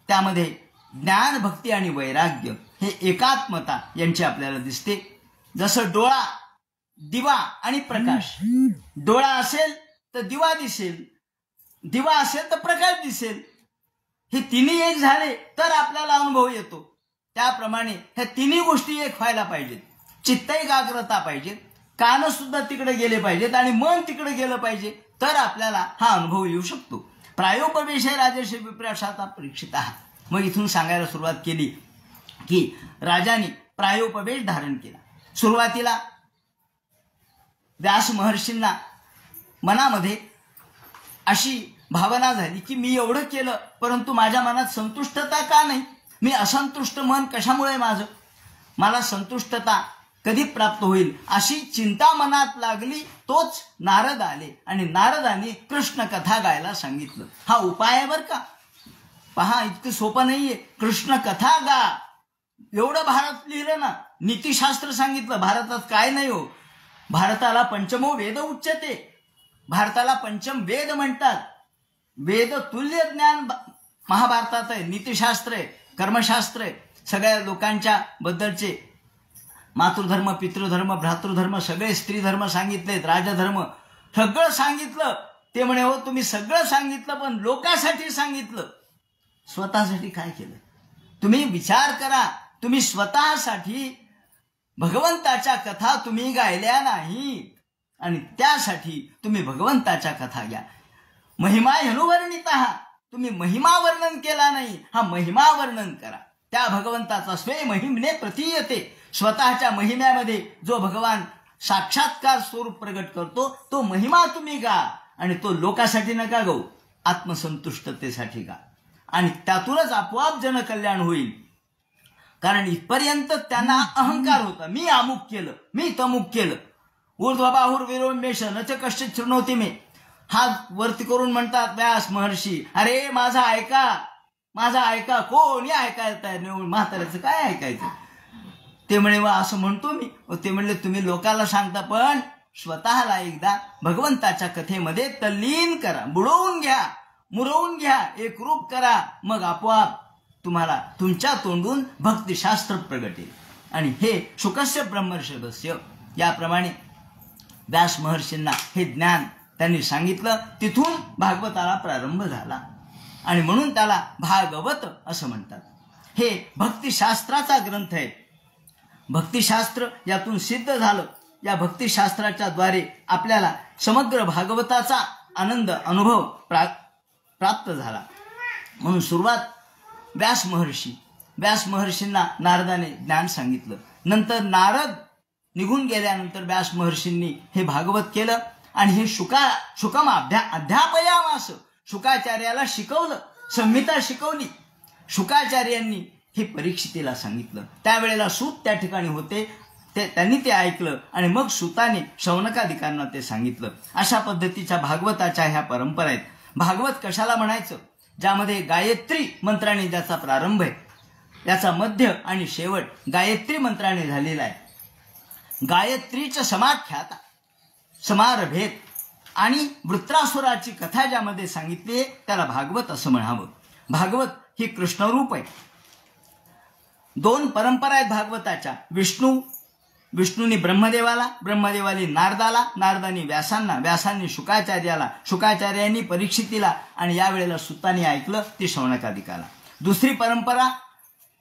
त्यामध्ये ज्ञान भक्ती आणि वैराग्य हे एकात्मता यांची आपल्याला दिसते. जसं डोळा, दिवा आणि प्रकाश. डोळा असेल तर दिवा दिसेल, दिवा असेल तर प्रकाश दिसेल. हे तिन्ही एक झाले तर आपल्याला अनुभव येतो. त्याप्रमाणे ह्या तिन्ही गोष्टी एक व्हायला पाहिजेत. चित्त एकाग्रता पाहिजे, कान सुद्धा तिकडे गेले पाहिजेत आणि मन तिकडे गेलं पाहिजे, तर आपल्याला हा अनुभव येऊ शकतो. प्रायोपवेश राजर्षी विप्राशाता परीक्षित. मग इथून सांगायला सुरुवात केली की राजाने प्रायोपवेश धारण केला. सुरुवातीला व्यास महर्षींना मनामध्ये अशी भावना झाली की मी एवढं केलं परंतु माझ्या मनात संतुष्टता का नाही, मी असंतुष्ट मन कशामुळे माझं, मला संतुष्टता कधी प्राप्त होईल अशी चिंता मनात लागली. तोच नारद आले आणि नारदांनी कृष्ण कथा गायला सांगितलं. हा उपाय आहे बरं का. पहा इतकं सोपं नाहीये. कृष्ण कथा गा, एवढं भारत लिहिलं ना, नीतिशास्त्र सांगितलं. भारतात काय नाही हो, भारताला पंचमो वेद उच्चते, भारताला पंचम वेद म्हणतात. वेद तुल्य ज्ञान महाभारतात आहे. नीतिशास्त्र आहे, कर्मशास्त्र आहे, सगळ्या लोकांच्या बद्दलचे मातृधर्म, पितृधर्म, भ्रातृधर्म, सगळे स्त्रीधर्म सांगितलेत, राजधर्म सगळं सांगितलं. ते म्हणे हो तुम्ही सगळं सांगितलं पण लोकांसाठी सांगितलं, स्वतःसाठी काय केलं? तुम्ही विचार करा. तुम्ही स्वतःसाठी भगवंताच्या कथा तुम्ही गायल्या नाही आणि त्यासाठी तुम्ही भगवंताच्या कथा घ्या. महिमा ह्यनुवर्णित, तुम्ही महिमा वर्णन केला नाही, हा महिमा वर्णन करा. त्या भगवंताचा स्वे महिमने प्रतीयते. स्वतःच्या महिम्यामध्ये जो भगवान साक्षात्कार स्वरूप प्रगट करतो तो महिमा तुम्ही गा आणि तो लोकांसाठी नका गाऊ, आत्मसंतुष्टतेसाठी गा आणि त्यातूनच आपोआप जनकल्याण होईल. कारण इथपर्यंत त्यांना अहंकार होता, मी अमुक केलं, मी तमुक केलं. ऊर्ध्वबाहुर्विरोमेश न च कश्चित् शृणोति मे. हात वरती करून म्हणतात व्यास महर्षी, अरे माझा ऐका, माझा ऐका. कोणी ऐकायला तयार नाही. म्हाताऱ्याचं काय ऐकायचं. ते म्हणे मग असं म्हणतो मी. ते म्हणले तुम्ही लोकाला सांगता, पण स्वतःला एकदा भगवंताच्या कथेमध्ये तल्लीन करा, बुडवून घ्या, मुरवून घ्या, एकरूप करा, मग आपोआप तुम्हाला तुमच्या तोंडून भक्तिशास्त्र प्रगटेल. आणि हे शुकस्य ब्रह्मर्षभस्य, याप्रमाणे व्यास महर्षींना हे ज्ञान त्यांनी सांगितलं. तिथून भागवताला प्रारंभ झाला आणि म्हणून त्याला भागवत असं म्हणतात. हे भक्तिशास्त्राचा ग्रंथ आहे. भक्तिशास्त्र यातून सिद्ध झालं. या भक्तिशास्त्राच्या द्वारे आपल्याला समग्र भागवताचा आनंद अनुभव प्राप्त झाला. म्हणून सुरुवात व्यास महर्षींना नारदाने ज्ञान सांगितलं. नंतर नारद निघून गेल्यानंतर व्यास महर्षींनी हे भागवत केलं आणि हे शुकम अध्यापयामास, शुकाचार्याला शिकवलं, संहिता शिकवली. शुकाचार्यांनी हे परीक्षितीला सांगितलं. त्यावेळेला सूत त्या ठिकाणी होते, त्यांनी ते ऐकलं आणि मग सूताने शौनकादिकांना ते सांगितलं. अशा पद्धतीच्या भागवताच्या ह्या परंपरा आहेत. भागवत कशाला म्हणायचं, ज्यामध्ये गायत्री मंत्राने ज्याचा प्रारंभ आहे, याचा मध्य आणि शेवट गायत्री मंत्राने झालेला आहे. गायत्रीचं समाख्याता, समारभेद आणि वृत्रासुराची कथा ज्यामध्ये सांगितली त्याला भागवत असं म्हणावं. भागवत ही कृष्णरूप आहे. दोन परंपरा आहेत भागवताच्या. विष्णूंनी ब्रह्मदेवाला, ब्रह्मदेवानी नारदाला, नारदानी व्यासांना, व्यासांनी शुकाचार्याला, शुकाचार्यांनी परीक्षितीला आणि यावेळेला सुतांनी ऐकलं ती शौनकादिकाला. दुसरी परंपरा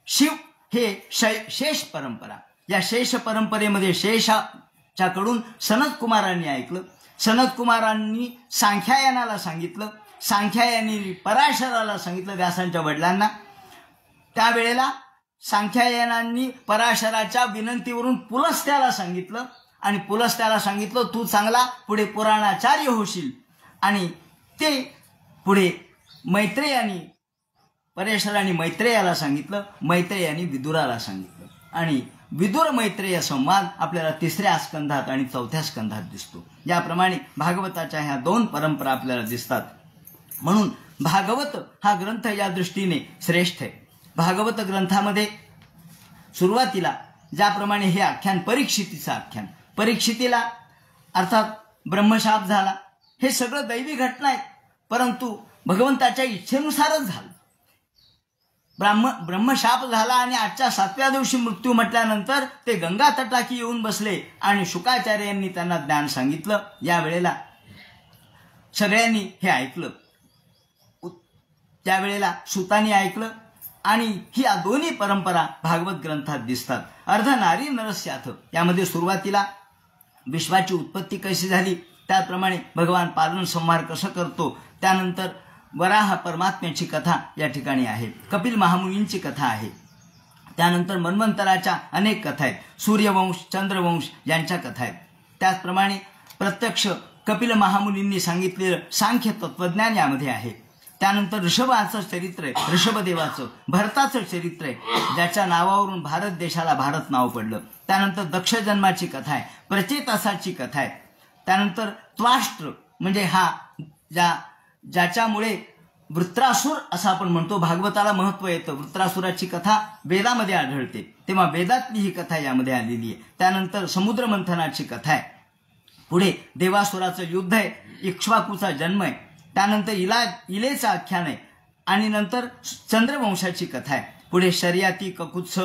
शिव हे शेष परंपरा. या शेष परंपरेमध्ये शेषाच्याकडून सनत कुमारांनी ऐकलं. सनत कुमारांनी सांख्यायनाला सांगितलं. सांख्यायनी पराशराला सांगितलं, व्यासांच्या वडिलांना. त्यावेळेला सांख्यायनांनी पराशराच्या विनंतीवरून पुलस्त्याला सांगितलं आणि पुलस्त्याला सांगितलं तू चांगला पुढे पुराणाचार्य होशील. आणि ते पुढे मैत्रेयानी, परेशरांनी मैत्रेयाला सांगितलं, मैत्रेयानी विदुराला सांगितलं. आणि विदुर मैत्रेय संवाद आपल्याला 3ऱ्या स्कंधात आणि 4थ्या स्कंधात दिसतो. याप्रमाणे भागवताच्या ह्या दोन परंपरा आपल्याला दिसतात. म्हणून भागवत हा ग्रंथ या दृष्टीने श्रेष्ठ आहे. भागवत ग्रंथामध्ये सुरुवातीला ज्याप्रमाणे हे आख्यान, परीक्षितीचं आख्यान, परीक्षितीला अर्थात ब्रह्मशाप झाला. हे सगळं दैवी घटना आहेत, परंतु भगवंताच्या इच्छेनुसारच झालं. ब्रह्मशाप झाला आणि आजच्या 7व्या दिवशी मृत्यू म्हटल्यानंतर ते गंगा तटाकी येऊन बसले आणि शुकाचार्यांनी त्यांना ज्ञान सांगितलं. यावेळेला सगळ्यांनी हे ऐकलं. त्यावेळेला सुतांनी ऐकलं आणि ही दोन्ही परंपरा भागवत ग्रंथात दिसतात. अर्धनारी नरस्याथ, यामध्ये सुरुवातीला विश्वाची उत्पत्ती कशी झाली, त्याप्रमाणे भगवान पालन संहार कसं करतो, त्यानंतर वराह परमात्म्याची कथा या ठिकाणी आहे. कपिल महामुनींची कथा आहे. त्यानंतर मन्वंतराच्या अनेक कथा आहेत. सूर्यवंश, चंद्रवंश यांच्या कथा आहेत. त्याचप्रमाणे प्रत्यक्ष कपिल महामुनींनी सांगितलेलं सांख्य तत्वज्ञान यामध्ये आहे. त्यानंतर ऋषभाचं चरित्र आहे, ऋषभदेवाचं. भरताचं चरित्र आहे, ज्याच्या नावावरून भारत देशाला भारत नाव पडलं. त्यानंतर दक्ष जन्माची कथा आहे, प्रचेतासाची कथा आहे. त्यानंतर त्वाष्ट्र म्हणजे हा ज्याच्यामुळे वृत्रासुर असं आपण म्हणतो, भागवताला महत्व येतं. वृत्रासुराची कथा वेदामध्ये आढळते, तेव्हा वेदातली ही कथा यामध्ये आलेली आहे. त्यानंतर समुद्र मंथनाची कथा आहे. पुढे देवासुराचं युद्ध आहे, इक्ष्वाकूचा जन्म आहे. त्यानंतर इलेचं आख्यान आहे आणि नंतर चंद्रवंशाची कथा आहे. पुढे शर्याती, ककुत्स,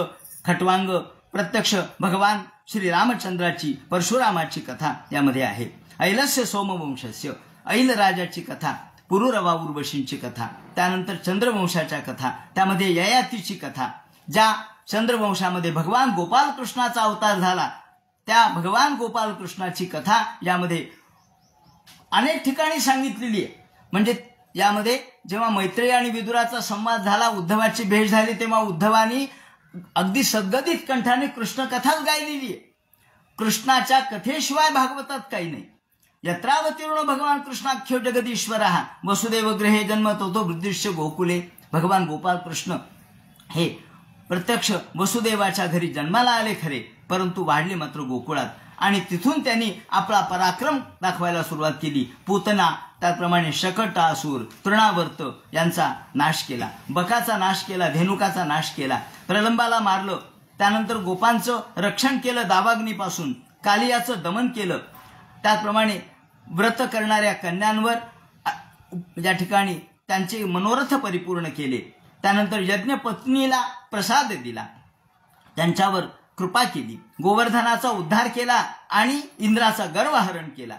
खटवांग, प्रत्यक्ष भगवान श्री रामचंद्राची, परशुरामाची कथा यामध्ये आहे. ऐलस्य सोमवंशस्य, ऐल राजाची कथा, पुरुरवा उर्वशींची कथा. त्यानंतर चंद्रवंशाच्या कथा, त्यामध्ये ययातीची कथा. ज्या चंद्रवंशामध्ये भगवान गोपालकृष्णाचा अवतार झाला, त्या भगवान गोपालकृष्णाची कथा यामध्ये अनेक ठिकाणी सांगितलेली आहे. म्हणजे यामध्ये जेव्हा मैत्रेय आणि विदुराचा संवाद झाला, उद्धवाची भेट झाली, तेव्हा उद्धवानी अगदी सद्गदित कंठाने कृष्ण कथाच गायलेली आहे. कृष्णाच्या कथेशिवाय भागवतात काही नाही. यत्रावतीर्ण भगवान कृष्णाख्यो जगदीश्वरः वसुदेव गृहे जन्मतो वृद्धिश्च गोकुले. भगवान गोपाल कृष्ण हे प्रत्यक्ष वसुदेवाच्या घरी जन्माला आले खरे, परंतु वाढले मात्र गोकुळात. आणि तिथून त्यांनी आपला पराक्रम दाखवायला सुरुवात केली. पूतना, त्याप्रमाणे शकटासूर, तृणावर्त यांचा नाश केला, बकाचा नाश केला, धेनुकाचा नाश केला, प्रलंबाला मारलं. त्यानंतर गोपांचं रक्षण केलं दावाग्नीपासून, कालियाचं दमन केलं. त्याचप्रमाणे व्रत करणाऱ्या कन्यांवर या ठिकाणी त्यांचे मनोरथ परिपूर्ण केले. त्यानंतर यज्ञपत्नीला प्रसाद दिला, त्यांच्यावर कृपा केली, गोवर्धनाचा उद्धार केला आणि इंद्राचा गर्वहरण केला.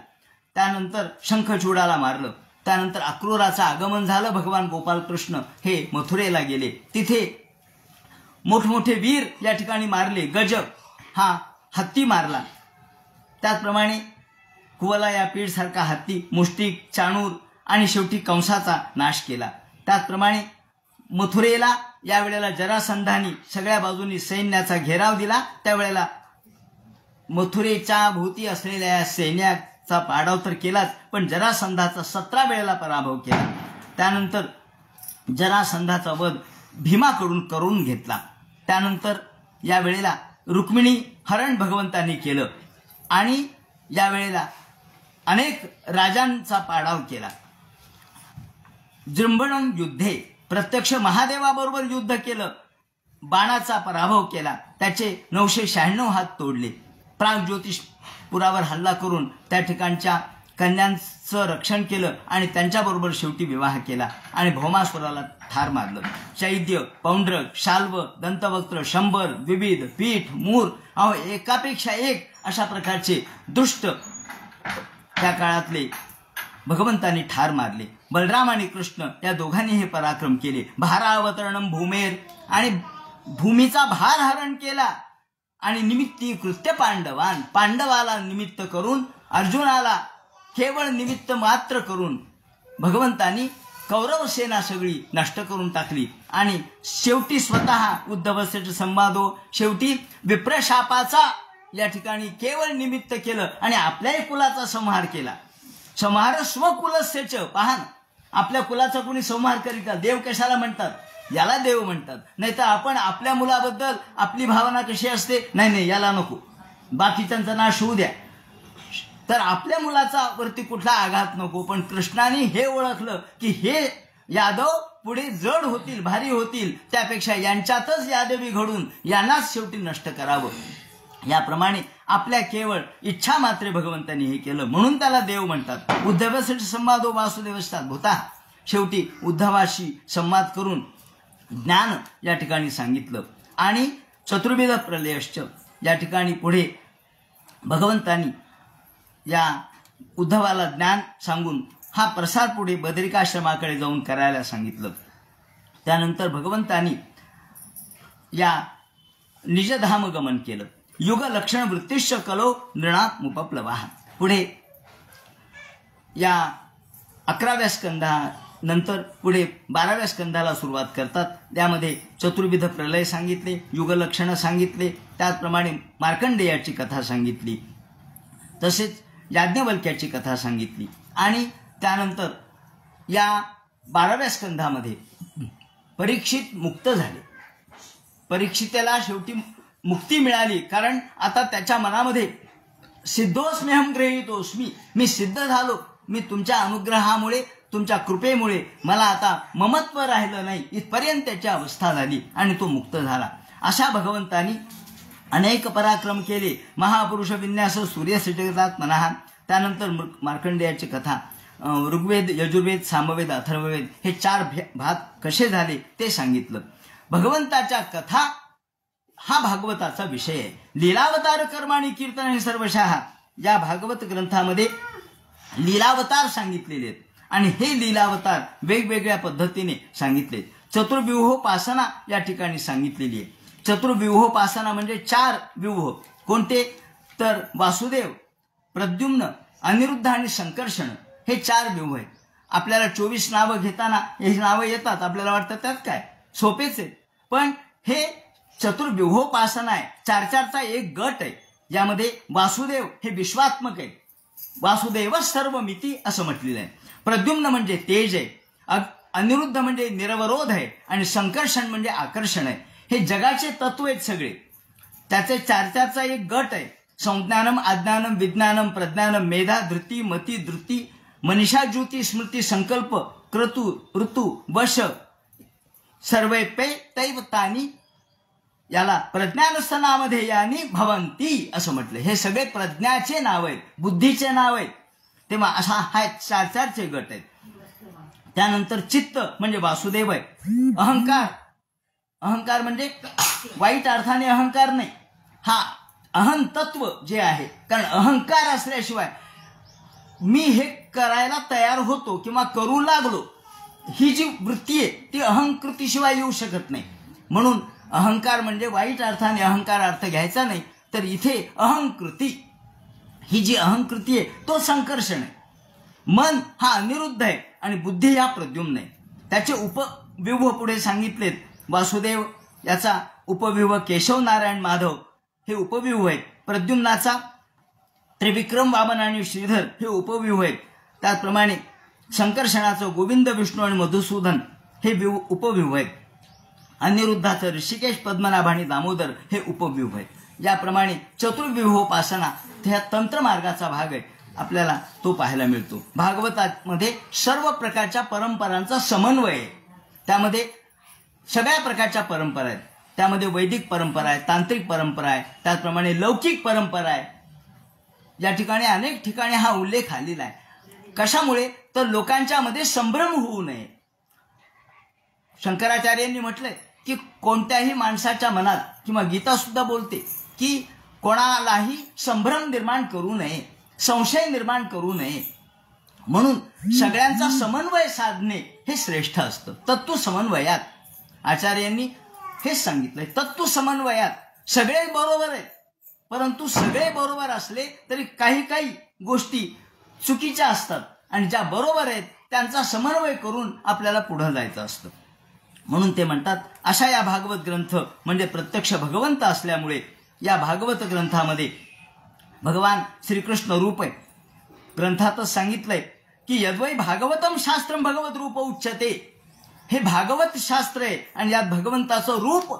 त्यानंतर शंखचूडाला मारलं. त्यानंतर अक्रूराचं आगमन झालं. भगवान गोपालकृष्ण हे मथुरेला गेले. तिथे मोठमोठे वीर या ठिकाणी मारले. गज हा हत्ती मारला. त्याचप्रमाणे कुवला या पीठसारखा हत्ती, मुष्टिक, चाणूर आणि शेवटी कंसाचा नाश केला. त्याचप्रमाणे मथुरेला यावेळेला जरासंधानी सगळ्या बाजूनी सैन्याचा घेराव दिला. त्यावेळेला मथुरेच्या भोवती असलेल्या या सैन्याचा पाडाव तर केलाच, पण जरासंधाचा 17 वेळेला पराभव केला. त्यानंतर जरासंधाचा वध भीमाकडून करून घेतला. त्यानंतर यावेळेला रुक्मिणी हरण भगवंतांनी केलं आणि यावेळेला अनेक राजांचा पाडाव केला. जृंभणम युद्धे, प्रत्यक्ष महादेवाबरोबर युद्ध केलं, बाणाचा पराभव केला, त्याचे 996 हात तोडले. प्रागज्योतिषपुरावर हल्ला करून त्या ठिकाणच्या कन्यांचं रक्षण केलं आणि त्यांच्याबरोबर शेवटी विवाह केला आणि भौमासुराला ठार मारलं. चैद्य, पौंड्रक, शाल्व, दंतवक्त्र, शंभर, विविध, पीठ, मूर एकापेक्षा एक अशा प्रकारचे दुष्ट त्या काळातले भगवंतांनी ठार मारले. बलराम आणि कृष्ण या दोघांनी हे पराक्रम केले. भारावतरणम भूमेर, आणि भूमीचा भार हरण केला आणि निमित्ती कृत्य पांडवान, पांडवाला निमित्त करून, अर्जुनाला केवळ निमित्त मात्र करून भगवंतांनी कौरव सेना सगळी नष्ट करून टाकली. आणि शेवटी स्वतः उद्धवसेठ संवादो, शेवटी विप्रशापाचा या ठिकाणी केवळ निमित्त केलं आणि आपल्याही कुलाचा संहार केला. संहार स्वकुलस्यच, पहा ना, आपल्या कुलाचा कोणी संहार करीत का? देव कशाला म्हणतात? याला देव म्हणतात. नाही तर आपण आपल्या मुलाबद्दल आपली भावना कशी असते, नाही नाही याला नको, बाकीच्यांचा नाश होऊ द्या, तर आपल्या मुलाचा वरती कुठला आघात नको. पण कृष्णाने हे ओळखलं की हे यादव पुढे जड होतील, भारी होतील, त्यापेक्षा यांच्यातच यादवी घडून यांनाच शेवटी नष्ट करावं. याप्रमाणे आपल्या केवळ इच्छा मात्रे भगवंतांनी हे केलं, म्हणून त्याला देव म्हणतात. उद्धवाशी संवादो वासुदेवस्तात भूता, शेवटी उद्धवाशी संवाद करून ज्ञान या ठिकाणी सांगितलं. आणि चतुर्विध प्रलयश्च या ठिकाणी पुढे भगवंतांनी या उद्धवाला ज्ञान सांगून हा प्रसार पुढे बदरिकाश्रमाकडे जाऊन करायला सांगितलं. त्यानंतर भगवंतांनी या निजधाम गमन केलं. युग लक्षण वृत्तिश्च कलो नृणामुपप्लवाः, पुढे या 11व्या स्कंधानंतर पुढे 12व्या स्कंधाला सुरुवात करतात. त्यामध्ये चतुर्विध प्रलय सांगितले, युगलक्षणं सांगितले, त्याचप्रमाणे मार्कंडेयाची कथा सांगितली, तसेच याज्ञवल्क्याची कथा सांगितली. आणि त्यानंतर या 12व्या स्कंधामध्ये परीक्षित मुक्त झाले. परीक्षितेला शेवटी मुक्ती मिळाली, कारण आता त्याच्या मनामध्ये सिद्धोस्म्यहम गृहीतोस्मी, मी सिद्ध झालो, मी तुमच्या अनुग्रहामुळे, तुमच्या कृपेमुळे मला आता ममत्व राहिलं नाही, इथपर्यंत त्याची अवस्था झाली आणि तो मुक्त झाला. अशा भगवंतांनी अनेक पराक्रम केले. महापुरुष विन्यास सूर्यसिजगतात मनाहा, त्यानंतर मार्कंडेयाची कथा, ऋग्वेद, यजुर्वेद, सामवेद, अथर्ववेद हे 4 भाग कसे झाले ते सांगितलं. भगवंताच्या कथा हा भागवताचा विषय आहे. लीलावतार कर्माणी कीर्तन हे सर्वशः या भागवत ग्रंथामध्ये लीलावतार सांगितलेले आहेत आणि हे लीलावतार वेगवेगळ्या पद्धतीने सांगितले. चतुर्व्यूहोपासना या ठिकाणी सांगितलेली आहे. चतुर्व्यूहोपासना म्हणजे 4 व्यूह कोणते, तर वासुदेव, प्रद्युम्न, अनिरुद्ध आणि संकर्षण हे 4 व्यूह आहेत. आपल्याला 24 नावं घेताना हे नावं येतात, आपल्याला वाटतं त्यात काय, सोपेच आहे, पण हे चतुर्व्यूहोपासना आहे. 4-4चा एक गट आहे. यामध्ये वासुदेव हे विश्वात्मक आहे, वासुदेव सर्वमिती असं म्हटलेलं आहे. प्रद्युम्न म्हणजे तेज आहे, अनिरुद्ध म्हणजे निरवरोध आहे आणि संकर्षण म्हणजे आकर्षण आहे. हे जगाचे तत्व आहेत सगळे. त्याचे चारचा एक गट आहे. संज्ञानम, अज्ञानम, विज्ञानम, प्रज्ञानम, मेधा, धृती, मती, धृती, मनीषा, ज्योती, स्मृती, संकल्प, क्रतु, ऋतू, वश, सर्वे पे तैव तानी. याला प्रज्ञानस्थानामध्ये यानी भवंती असं म्हटलं. हे सगळे प्रज्ञाचे नाव आहेत, बुद्धीचे नाव आहेत. तेव्हा असा हा चारचे गट आहेत. त्यानंतर चित्त म्हणजे वासुदेव आहे. अहंकार, अहंकार म्हणजे वाईट अर्थाने अहंकार नाही, हा अहं तत्व जे आहे. कारण अहंकार असल्याशिवाय मी हे करायला तयार होतो किंवा करू लागलो, ही जी वृत्ती आहे ती अहंकृतीशिवाय येऊ शकत नाही. म्हणून अहंकार म्हणजे वाईट अर्थाने अहंकार अर्थ घ्यायचा नाही, तर इथे अहंकृती, ही जी अहंकृती आहे तो संकर्षण आहे. मन हा अनिरुद्ध आहे आणि बुद्धी हा प्रद्युम्न आहे. त्याचे उपव्यूह पुढे सांगितलेत. वासुदेव याचा उपव्यूह केशव नारायण माधव हे उपव्यूह आहेत. प्रद्युम्नाचा त्रिविक्रम वामन आणि श्रीधर हे उपव्यूह आहेत. त्याचप्रमाणे संकर्षणाचं गोविंद, विष्णू आणि मधुसूदन हे उपव्यूह आहेत. अनिरुद्धाचं ऋषिकेश, पद्मनाभ आणि दामोदर हे उपव्यूह आहेत. ज्याप्रमाणे चतुर्व्यूहोपासना ह्या तंत्रमार्गाचा भाग आहे, आपल्याला तो पाहायला मिळतो. भागवतामध्ये सर्व प्रकारच्या परंपरांचा समन्वय आहे. त्यामध्ये सगळ्या प्रकारच्या परंपरा आहेत. त्यामध्ये वैदिक परंपरा आहे, तांत्रिक परंपरा आहे, त्याचप्रमाणे लौकिक परंपरा आहे. या ठिकाणी अनेक ठिकाणी हा उल्लेख आलेला आहे. कशामुळे? तर लोकांच्या मध्ये संभ्रम होऊ नये. शंकराचार्यांनी म्हटलंय की कोणत्याही माणसाच्या मनात, किंवा गीता सुद्धा बोलते की कोणालाही संभ्रम निर्माण करू नये, संशय निर्माण करू नये. म्हणून सगळ्यांचा समन्वय साधणे हे श्रेष्ठ असतं. तत्व समन्वयात आचार्यांनी हेच सांगितलंय. तत्व समन्वयात सगळे बरोबर आहेत, परंतु सगळे बरोबर असले तरी काही काही गोष्टी चुकीच्या असतात आणि ज्या बरोबर आहेत त्यांचा समन्वय करून आपल्याला पुढे जायचं असतं. म्हणून ते म्हणतात अशा या भागवत ग्रंथ म्हणजे प्रत्यक्ष भगवंत असल्यामुळे या भागवत ग्रंथामध्ये भगवान श्रीकृष्ण रूप आहे. ग्रंथातच सांगितलंय की यद्वै भागवतम शास्त्रम भगवत रूप उच्यते. हे भागवत शास्त्र आहे आणि यात भगवंताचं रूप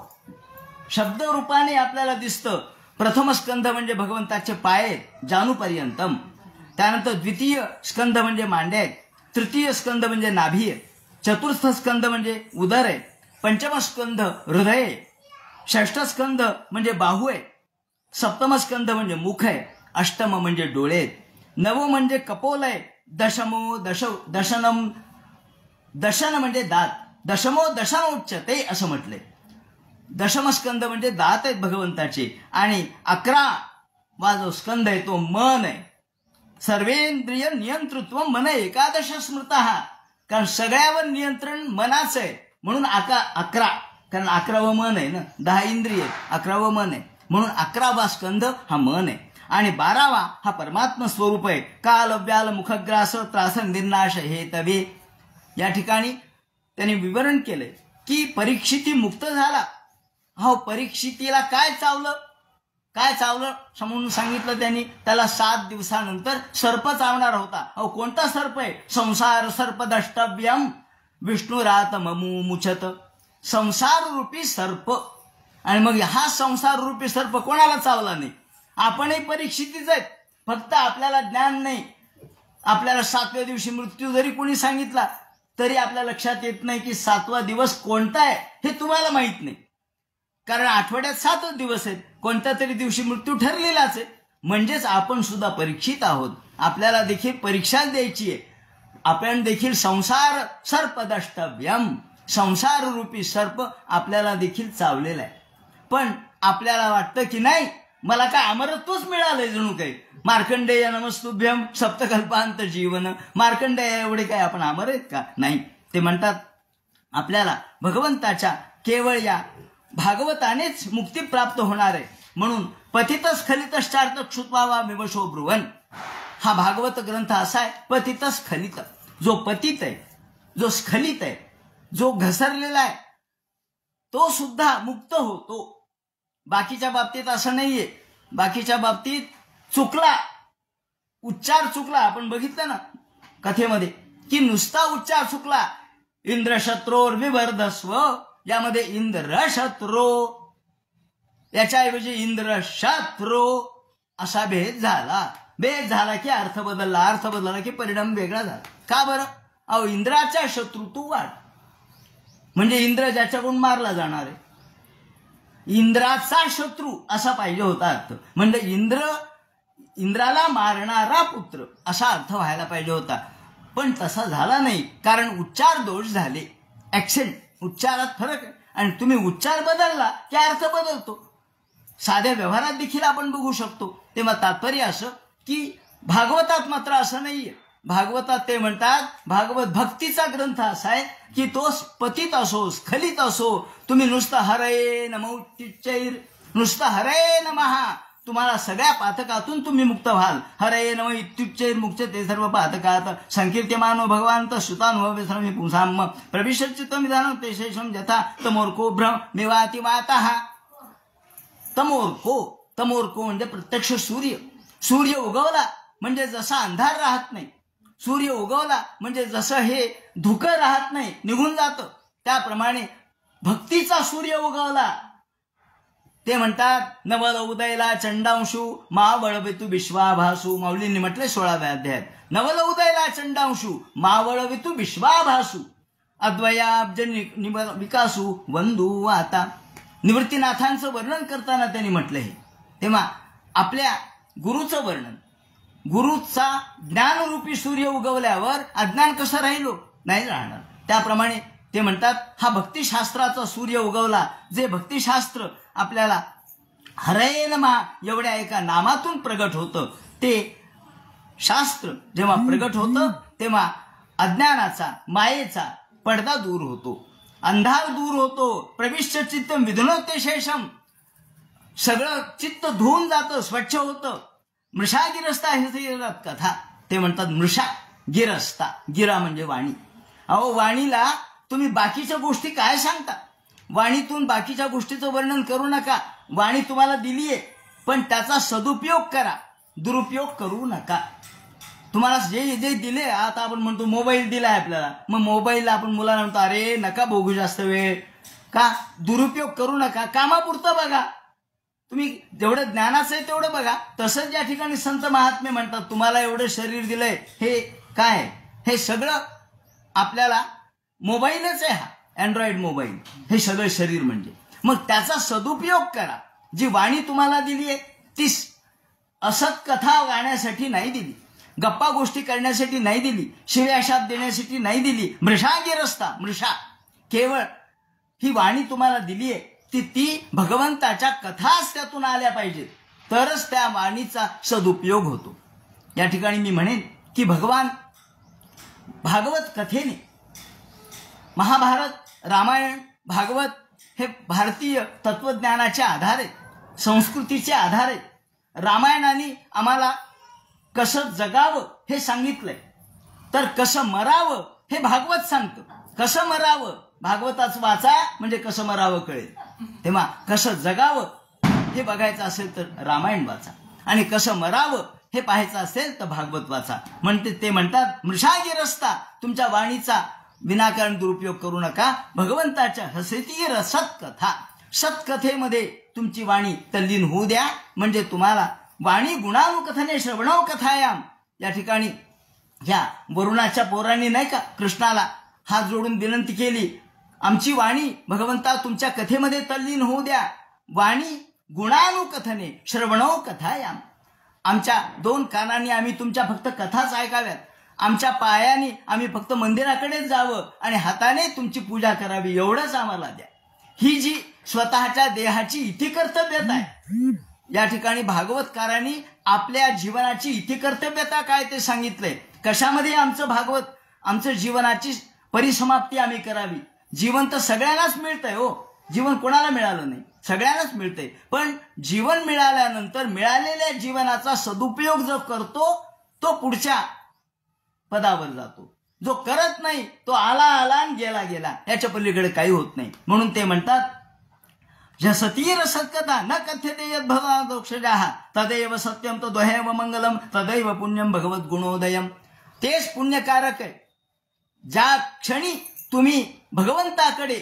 शब्द रूपाने आपल्याला दिसतं. प्रथम स्कंध म्हणजे भगवंताचे पाय जाणूपर्यंतम. त्यानंतर द्वितीय स्कंध म्हणजे मांड्या आहेत. तृतीय स्कंध म्हणजे नाभी आहे. चतुर्थ स्कंध म्हणजे उदर आहे. पंचम स्कंध हृदय आहे. षष्ठ स्कंध म्हणजे बाहू आहे. सप्तम स्कंध म्हणजे मुख आहे. अष्टम म्हणजे डोळे आहेत. नव म्हणजे कपोल आहे. दशमो दशन म्हणजे दात. दशमो दशनोच्यते असं म्हटलंय. दशमस्कंद म्हणजे दात आहेत भगवंताचे. आणि 11वा जो स्कंद आहे तो मन आहे. सर्वेंद्रिय नियंतृत्व मन एकादश स्मृतः. कारण सगळ्यावर नियंत्रण मनाचं आहे म्हणून 11. कारण 11वं मन आहे ना. 10 इंद्रिय, 11वं मन आहे म्हणून 11वा स्कंद हा मन आहे. आणि 12वा हा परमात्मा स्वरूप आहे. काल व्याल मुखग्रास त्रास निर्नाश हे तवे. या ठिकाणी त्यांनी विवरण केलंय की परीक्षिती मुक्त झाला. हो, परीक्षितीला काय चावलं म्हणून सांगितलं त्यांनी. त्याला 7 दिवसानंतर सर्प चावणार होता. हो, कोणता सर्प आहे? संसार सर्प द्रष्टव्यम विष्णुरात ममू मुचत. संसार रूपी सर्प. आणि मग हा संसार रूपी सर्प कोणाला चावला नाही? आपणही परीक्षितीच आहेत, फक्त आपल्याला ज्ञान नाही. आपल्याला 7व्या दिवशी मृत्यू जरी कोणी सांगितला तरी आपल्या लक्षात येत नाही की 7वा दिवस कोणता आहे हे तुम्हाला माहित नाही. कारण आठवड्यात 7च दिवस आहेत. कोणत्या तरी दिवशी मृत्यू ठरलेलाच आहे. म्हणजेच आपण सुद्धा परीक्षित आहोत. आपल्याला देखील परीक्षा द्यायची आहे. आपण देखील संसार सर्प द्रष्टव्यम. संसार रूपी सर्प आपल्याला देखील चावलेला आहे. पण आपल्याला वाटतं की नाही, मला काय अमरत्वच मिळालंय जणू काही. मार्कंडेय नमस्तुभ्यम सप्तकल्पांत जीवन. मार्कंडेय एवढे काय आपण अमर आहेत का? नाही. ते म्हणतात आपल्याला भगवंताच्या केवळ या भागवतानेच मुक्ती प्राप्त होणार आहे. म्हणून पतितस्खलितश्चार्थ क्षुत्वा विवशो ब्रुवन. हा भागवत ग्रंथ असा आहे पतितस्खलित. जो पतित आहे, जो स्खलित आहे, जो घसरलेला आहे तो सुद्धा मुक्त होतो. बाकीच्या बाबतीत असं नाहीये. बाकीच्या बाबतीत चुकला, उच्चार चुकला, आपण बघितलं ना कथेमध्ये की नुसता उच्चार चुकला. इंद्रशत्रोर विवर्धस्व यामध्ये इंद्र शत्रू, याच्याऐवजी इंद्र शत्रू असा भेद झाला. भेद झाला की अर्थ बदलला, अर्थ बदलला की परिणाम वेगळा झाला. का बरं? अहो, इंद्राचा शत्रू तू वाढ, म्हणजे इंद्र ज्याच्याकडून मारला जाणार आहे, इंद्राचा शत्रू असा पाहिजे होता अर्थ. म्हणजे इंद्राला मारणारा पुत्र असा अर्थ व्हायला पाहिजे होता, पण तसा झाला नाही. कारण उच्चार दोष झाले. ऍक्सेंट, उच्चारात फरक आहे, आणि तुम्ही उच्चार बदलला की अर्थ बदलतो. साध्या व्यवहारात देखील आपण बघू शकतो. तेव्हा तात्पर्य असं की भागवतात मात्र असं नाहीये. भागवतात ते म्हणतात, भागवत भक्तीचा ग्रंथ असा आहे की तो पतित असो स्खलित असो, तुम्ही नुसतं हरे नमोच्चैर, नुसतं हरे नमः, तुम्हाला सगळ्या पातकातून तुम्ही मुक्त व्हाल. हरे नम इत्युच्चैर मुक्त ते सर्व पातकात संकीर्त्यमानो भगवान श्रुतानुभव पुंसाम प्रविशचित्तम विधानं ते शेषम यथा तमोर्को भ्रम मेवाति वातः. तमोर्को म्हणजे प्रत्यक्ष सूर्य. सूर्य उगवला म्हणजे जसा अंधार राहत नाही, सूर्य उगवला म्हणजे जसं हे धुकं राहत नाही, निघून जातं, त्याप्रमाणे भक्तीचा सूर्य उगवला. ते म्हणतात नवल उदयला चंडांशू मा वळवितू विश्वाभासू. माऊलींनी म्हटले 16व्या अध्यायात, नवल उदयला चंडांशू मा वळवितू विश्वाभासू अद्वयाब्ज विकासू वंदू आता. निवृत्तीनाथांचं वर्णन करताना त्यांनी म्हटलं हे. तेव्हा आपल्या गुरुचं वर्णन, गुरुचा ज्ञानरूपी सूर्य उगवल्यावर अज्ञान कसं राहिलो? नाही राहणार. त्याप्रमाणे ते म्हणतात हा भक्तिशास्त्राचा सूर्य उगवला, जे भक्तिशास्त्र आपल्याला हरे नमा एवढ्या एका नामातून प्रगट होतं. ते शास्त्र जेव्हा प्रगट होतं तेव्हा अज्ञानाचा मायेचा पडदा दूर होतो, अंधार दूर होतो. प्रविश्य चित्तम विधुनोते शेषम, सगळं चित्त धुवून जातं, स्वच्छ होतं. मृषा गिरस्ता हे कथा ते म्हणतात. मृषा गिरस्ता, गिरा म्हणजे वाणी. अहो, वाणीला तुम्ही बाकीच्या गोष्टी काय सांगता? वाणीतून बाकीच्या गोष्टीचं वर्णन करू नका. वाणी तुम्हाला दिलीये, पण त्याचा सदुपयोग करा, दुरुपयोग करू नका. तुम्हाला जे जे दिले, आता आपण म्हणतो मोबाईल दिलाय आपल्याला, मग मोबाईलला आपण मुलांना म्हणतो अरे नका बघू जास्त वेळ, का? दुरुपयोग करू नका, कामापुरतं बघा. तुम्ही जेवढं ज्ञानाचं आहे तेवढं बघा. तसंच या ठिकाणी संत महात्मे म्हणतात तुम्हाला एवढं शरीर दिलंय, हे काय? हे सगळं आपल्याला मोबाईलच आहे, हा अँड्रॉइड मोबाईल, हे सगळं शरीर म्हणजे. मग त्याचा सदुपयोग करा. जी वाणी तुम्हाला दिली आहे ती असत कथा गाण्यासाठी नाही दिली, गप्पा गोष्टी करण्यासाठी नाही दिली, शिव्याशाप देण्यासाठी नाही दिली. मृषागिरस्ता, मृषा केवळ ही वाणी तुम्हाला दिली आहे ती भगवंताच्या कथाच त्यातून आल्या पाहिजेत, तरच त्या वाणीचा सदुपयोग होतो. या ठिकाणी मी म्हणेन की भगवान भागवत कथेने, महाभारत, रामायण, भागवत हे भारतीय तत्वज्ञानाचे आधार आहेत, संस्कृतीचे आधार आहेत. रामायणाने आम्हाला कसं जगावं हे सांगितलंय, तर कसं मरावं हे भागवत सांगतं. कसं मरावं भागवताच वाचा म्हणजे कसं मरावं कळेल. तेव्हा कसं जगावं हे बघायचं असेल तर रामायण वाचा, आणि कसं मरावं हे पाहायचं असेल तर भागवत वाचा. म्हणते ते म्हणतात मृषागिरस्ता, तुमच्या वाणीचा विनाकारण दुरुपयोग करू नका. भगवंताच्या हसतीर सत्कथा, सत्कथेमध्ये तुमची वाणी तल्लीन होऊ द्या. म्हणजे तुम्हाला वाणी गुणानुकथने श्रवणव कथायाम. या ठिकाणी ह्या वरुणाच्या पोरांनी नाही का कृष्णाला हात जोडून विनंती केली, आमची वाणी भगवंता तुमच्या कथेमध्ये तल्लीन होऊ द्या. वाणी गुणानुकथने श्रवणव कथायाम. आमच्या 2 कानांनी आम्ही तुमच्या फक्त कथाच ऐकाव्यात, आमच्या पायाने आम्ही फक्त मंदिराकडेच जावं आणि हाताने तुमची पूजा करावी, एवढंच आम्हाला द्या. ही जी स्वतःच्या देहाची इतिकर्तव्यता आहे, या ठिकाणी भागवतकारांनी आपल्या जीवनाची इतिकर्तव्यता काय ते सांगितलंय. कशामध्ये आमचं भागवत, आमचं जीवनाची परिसमाप्ती आम्ही करावी. जीवन तर सगळ्यांनाच मिळतंय हो, जीवन कोणाला मिळालं नाही, सगळ्यांनाच मिळतंय. पण जीवन मिळाल्यानंतर मिळालेल्या जीवनाचा सदुपयोग जो करतो तो पुढच्या पदावर जातो, जो करत नाही तो आला आला आणि गेला गेला, याच्या पलीकडे काही होत नाही. म्हणून ते म्हणतात सतीर सत्कथा न कथ्यते यद्भवदोक्षजाः तदैव सत्यम तद्वैव मंगलम तदैव पुण्यम भगवत गुणोदयम. तेच पुण्यकारक आहे. ज्या क्षणी तुम्ही भगवंताकडे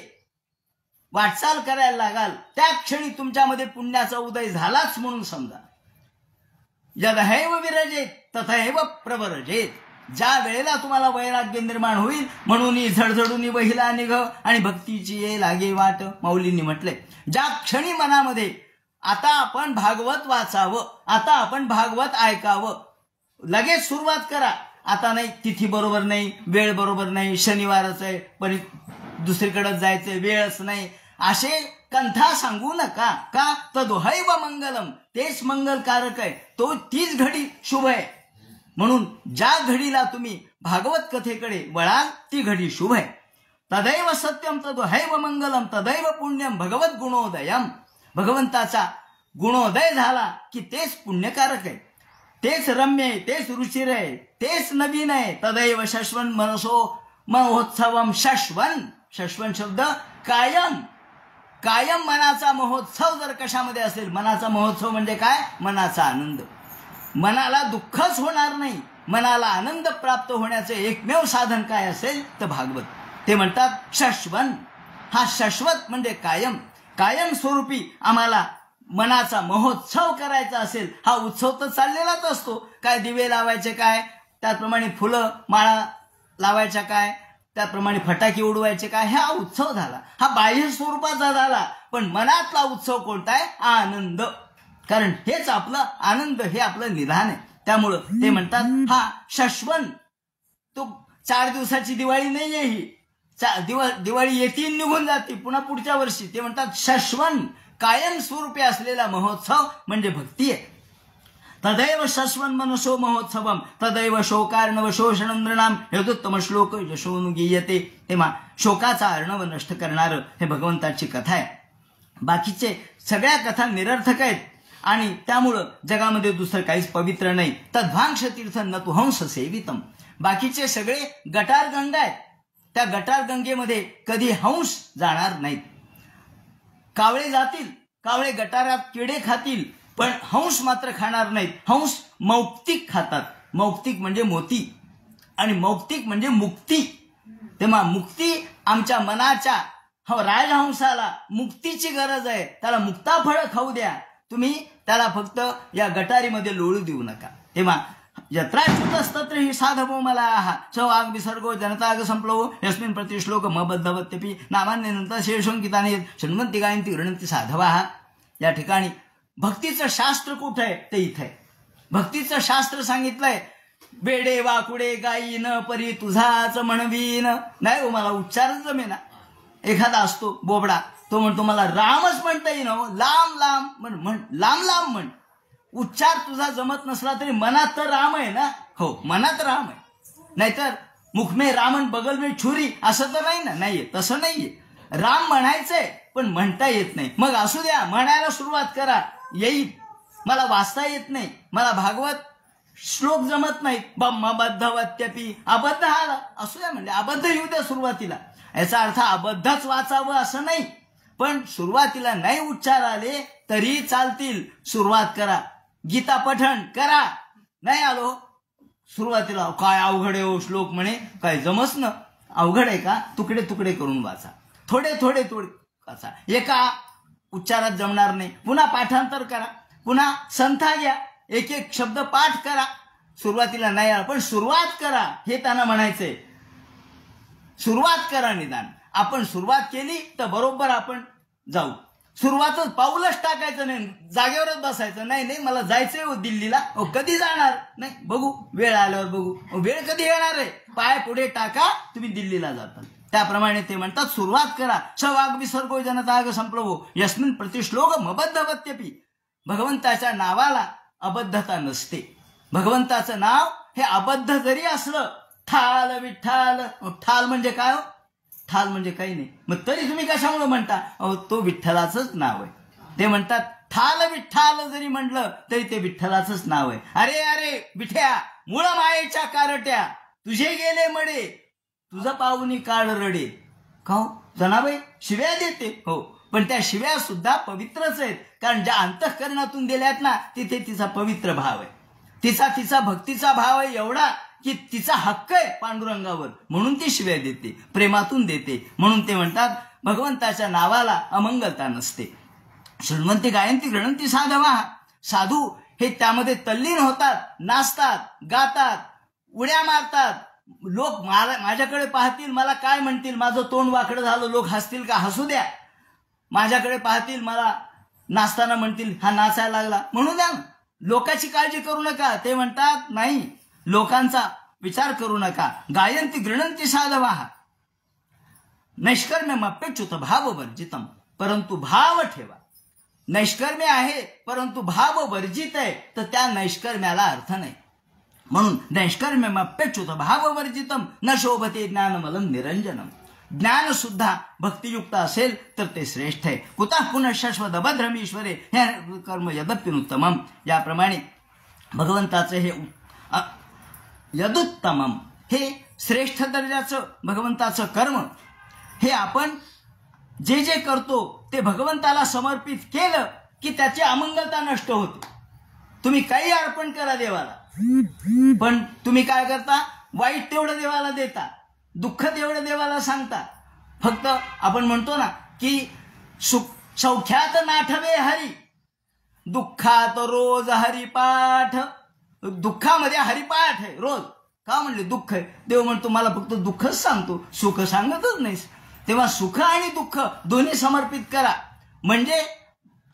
वाटचाल करायला लागाल त्या क्षणी तुमच्यामध्ये पुण्याचा उदय झालाच म्हणून समजा. यदहैव विरजेत तथैव प्रवरजेत. ज्या वेळेला तुम्हाला वैराग्य निर्माण होईल म्हणून झडझडून वहिला निघ आणि भक्तीची ये लागे वाट. माऊलींनी म्हटले ज्या क्षणी मनामध्ये आता आपण भागवत वाचावं, आता आपण भागवत ऐकावं, लगेच सुरुवात करा. आता नाही, तिथी बरोबर नाही, वेळ बरोबर नाही, शनिवारच आहे, पण दुसरीकडे जायचंय, वेळच नाही, असे कंथा सांगू नका. का तदोहैव मंगलम, तेच मंगलकारक आहे, तो तीच घडी शुभ आहे. म्हणून ज्या घडीला तुम्ही भागवत कथेकडे वळाल ती घडी शुभ आहे. तदैव सत्यम तदोहैव मंगलम तदैव पुण्यम भगवत गुणोदयम. भगवंताचा गुणोदय झाला की तेच पुण्यकारक आहे, तेच रम्य आहे, तेच रुचिर आहे, तेच नवीन आहे. तदैव शश्वन मनसो महोत्सवम. शश्वन, शश्वन शब्द कायम, कायम मनाचा महोत्सव जर कशामध्ये असेल, मनाचा महोत्सव म्हणजे काय, मनाचा आनंद. मनाला दुःखच होणार नाही, मनाला आनंद प्राप्त होण्याचे एकमेव साधन काय असेल तर भागवत. ते म्हणतात शश्वन. हा शाश्वत म्हणजे कायम, कायम स्वरूपी आम्हाला मनाचा महोत्सव करायचा असेल. हा उत्सव तर चाललेलाच असतो. काय दिवे लावायचे काय, त्याप्रमाणे फुलं माळा लावायच्या काय, त्याप्रमाणे फटाके उडवायचे काय, हा उत्सव झाला. हा बाह्य स्वरूपाचा झाला. पण मनातला उत्सव कोणता आहे, आनंद. कारण हेच आपलं आनंद, हे आपलं निधान आहे. त्यामुळं ते म्हणतात हा शश्वन. तो 4 दिवसाची दिवाळी नाहीये ही. दिवाळी येतील निघून जाते पुन्हा पुढच्या वर्षी. ते म्हणतात शश्वन, कायम स्वरूपी असलेला महोत्सव म्हणजे भक्ती आहे. तदैव शश्वन मनसो महोत्सवम तदैव शोकार्णव शोषणम नृणाम यदुत्तम श्लोक यशोनुगीयते. तेव्हा शोकाचा अर्णव नष्ट करणारं हे भगवंताची कथा आहे. बाकीचे सगळ्या कथा निरर्थक आहेत आणि त्यामुळं जगामध्ये दुसरं काहीच पवित्र नाही. तद्भांश तीर्थ न तु हंस सेवितम. बाकीचे सगळे गटार गंगा आहेत. त्या गटार गंगेमध्ये कधी हंस जाणार नाहीत. कावळे जातील, कावळे गटारात किडे खातील, पण हंस मात्र खाणार नाहीत. हंस मौक्तिक खातात. मौक्तिक म्हणजे मोती आणि मौक्तिक म्हणजे मुक्ती. तेव्हा मुक्ती आमच्या मनाच्या राजहंसाला मुक्तीची गरज आहे. त्याला मुक्ताफळ खाऊ द्या तुम्ही, त्याला फक्त या गटारीमध्ये लोळू देऊ नका. तेव्हा यत्राच्युतस्तत्र हि साधवो मला स वाग विसर्गो जनताग संप्लवो यस्मिन् प्रतिश्लोक मबद्धवत्यपि नामान्यनंतर शेषंकिताने शृण्वन्ति गायन्ति गृह्णन्ति साधवा. या ठिकाणी भक्तीचं शास्त्र कुठं आहे ते इथे आहे. भक्तीचं शास्त्र सांगितलंय बेडे वाकुडे गायीन परी तुझाच म्हणवीन. नाही हो, मला उच्चारच जमेना. एखादा असतो बोबडा, तो म्हणतो मला रामच म्हणता येईन, लांब लांब म्हण, लांब लांब म्हण. उच्चार तुझा जमत नसला तरी मनात तर राम आहे ना. हो, मनात राम आहे. नाहीतर मुख में रामन बगल में छुरी असं तर नाही ना. नाहीये, तसं नाहीये. राम म्हणायचंय पण म्हणता येत नाही. मग असू द्या, म्हणायला सुरुवात करा. येईल. मला वाचता येत नाही, मला भागवत श्लोक जमत नाहीत. बद्धवत्यपि अबद्ध आला असू द्या, म्हणजे अबद्ध येऊ द्या सुरुवातीला. याचा अर्थ अबद्धच वाचावं असं नाही, पण सुरुवातीला नाही उच्चार आले तरी चालतील. सुरुवात करा. गीता पठण करा. नाही आलो सुरुवातीला काय अवघड आहे हो श्लोक म्हणे, काय जमस ना. अवघड आहे का? तुकडे तुकडे करून वाचा. थोडे थोडे थोडे वाचा. एका उच्चारात जमणार नाही. पुन्हा पाठांतर करा, पुन्हा संथा घ्या, एक एक शब्द पाठ करा. सुरुवातीला नाही आला पण सुरुवात करा, हे त्यांना म्हणायचंय. सुरुवात करा. निदान आपण सुरुवात केली तर बरोबर आपण जाऊ. सुरुवातच पाऊलच टाकायचं नाही, जागेवरच बसायचं नाही. नाही मला जायचंय हो दिल्लीला. कधी जाणार? नाही, बघू वेळ आल्यावर बघू. वेळ कधी येणार आहे? पाय पुढे टाका, तुम्ही दिल्लीला जाता. त्याप्रमाणे ते म्हणतात सुरुवात करा. स वाग विसर्गो जनताग संप्लवो यस्मिन् प्रतिश्लोक मबद्धवत्यपि. भगवंताच्या नावाला अबद्धता नसते. भगवंताचं नाव हे अबद्ध जरी असलं, ठाल विठ्ठल, ठाल म्हणजे काय हो? ठाल म्हणजे काही नाही. मग तरी तुम्ही कशामुळे म्हणता? तो विठ्ठलाचंच नाव आहे. ते म्हणतात ठाल विठ्ठल जरी म्हटलं तरी ते विठ्ठलाचंच नाव आहे. अरे अरे विठ्या, मूळ मायेच्या कारट्या, तुझे गेले मडे, तुझं पाहुणी काळ रडे. का हो जनाबाई शिव्या देते? हो, पण त्या शिव्या सुद्धा पवित्रच आहेत. कारण ज्या अंतःकरणातून दिल्यात ना, तिथे तिचा पवित्र भाव आहे. तिचा भक्तीचा भाव आहे एवढा की तिचा हक्क आहे पांडुरंगावर, म्हणून ती शिव्या देते, प्रेमातून देते. म्हणून ते म्हणतात भगवंताच्या नावाला अमंगलता नसते. शृण्वन्ति गायन्ति गृह्णन्ति साधवा. साधू हे त्यामध्ये तल्लीन होतात, नाचतात, गातात, उड्या मारतात. लोक माझ्याकडे पाहतील, मला काय म्हणतील, माझं तोंड वाकडं झालं, लोक हसतील का, हसू द्या. माझ्याकडे पाहतील, मला नाचताना म्हणतील हा नाचायला लागला, म्हणू द्या. लोकांची काळजी करू नका. ते म्हणतात नाही, लोकांचा विचार करू नका. गायन्ति गृह्णन्ति साधवा. नैष्कर्म्यमप्यच्युत भाववर्जितम. परंतु भाव ठेवा. नैष्कर्म्य आहे परंतु भाव वर्जित आहे, तर त्या नैष्कर्म्याला अर्थ नाही. म्हणून नैष्कर्म्यमप्यच्युत भाववर्जितम न शोभते ज्ञानमलम निरंजनम. ज्ञान सुद्धा भक्तियुक्त असेल तर ते श्रेष्ठ आहे. कुतः पुनः शश्वत भद्रमीश्वरे हे कर्म यदप्युत्तमम. याप्रमाणे भगवंताचं हे यदुत्तमम, हे श्रेष्ठ दर्जाचं भगवंताचं कर्म, हे आपण जे जे करतो ते भगवंताला समर्पित केलं की त्याची अमंगलता नष्ट होते. तुम्ही काही अर्पण करा देवाला, पण तुम्ही काय करता, वाईट तेवढं देवाला देता, दुःख तेवढं देवाला सांगता. फक्त आपण म्हणतो ना की सौख्यात नाठवे हरी, दुःखात रोज हरिपाठ. दुःखामध्ये हरिपाठ आहे रोज. का म्हणले दुःख आहे, देव म्हणतो मला फक्त दुःखच सांगतो, सुख सांगतच नाहीस. तेव्हा सुख आणि दुःख दोन्ही समर्पित करा, म्हणजे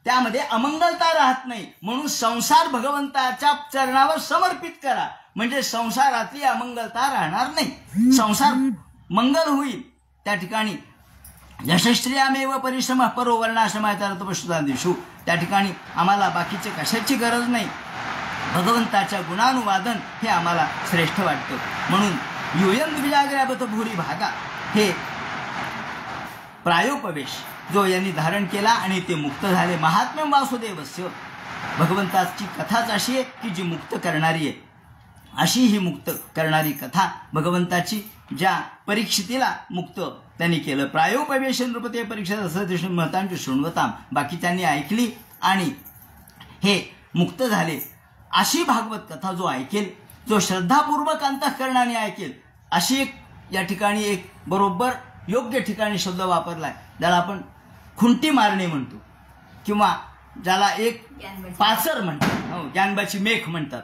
त्यामध्ये अमंगलता राहत नाही. म्हणून संसार भगवंताच्या चरणावर समर्पित करा, म्हणजे संसारातली अमंगलता राहणार नाही, संसार मंगल होईल. त्या ठिकाणी यशस्त्रियामेव परिश्रम परो वर्णाश्रमाचारतपशुदादिषु. त्या ठिकाणी आम्हाला बाकीचे कशाची गरज नाही. भगवंताच्या गुणानुवादन हे आम्हाला श्रेष्ठ वाटतं. म्हणून यूयं द्विजाग्र्यावत भूरी भागा, हे प्रायोपवेश जो यांनी धारण केला आणि ते मुक्त झाले. महात्म्यं वासुदेवस्य. भगवंताची कथाच अशी आहे की जी मुक्त करणारी आहे. अशी ही मुक्त करणारी कथा भगवंताची, ज्या परीक्षितीला मुक्त त्यांनी केलं. प्रायोपवेश नृपते परीक्षित असं महतांची शृण्वताम. बाकी त्यांनी ऐकली आणि हे मुक्त झाले. अशी भागवत कथा जो ऐकेल, जो श्रद्धापूर्वक अंतःकरणाने ऐकेल, अशी एक या ठिकाणी एक बरोबर योग्य ठिकाणी शब्द वापरलाय, ज्याला आपण खुंटी मारणे म्हणतो किंवा ज्याला एक पाचर म्हणतात, ज्ञानबाची मेख म्हणतात.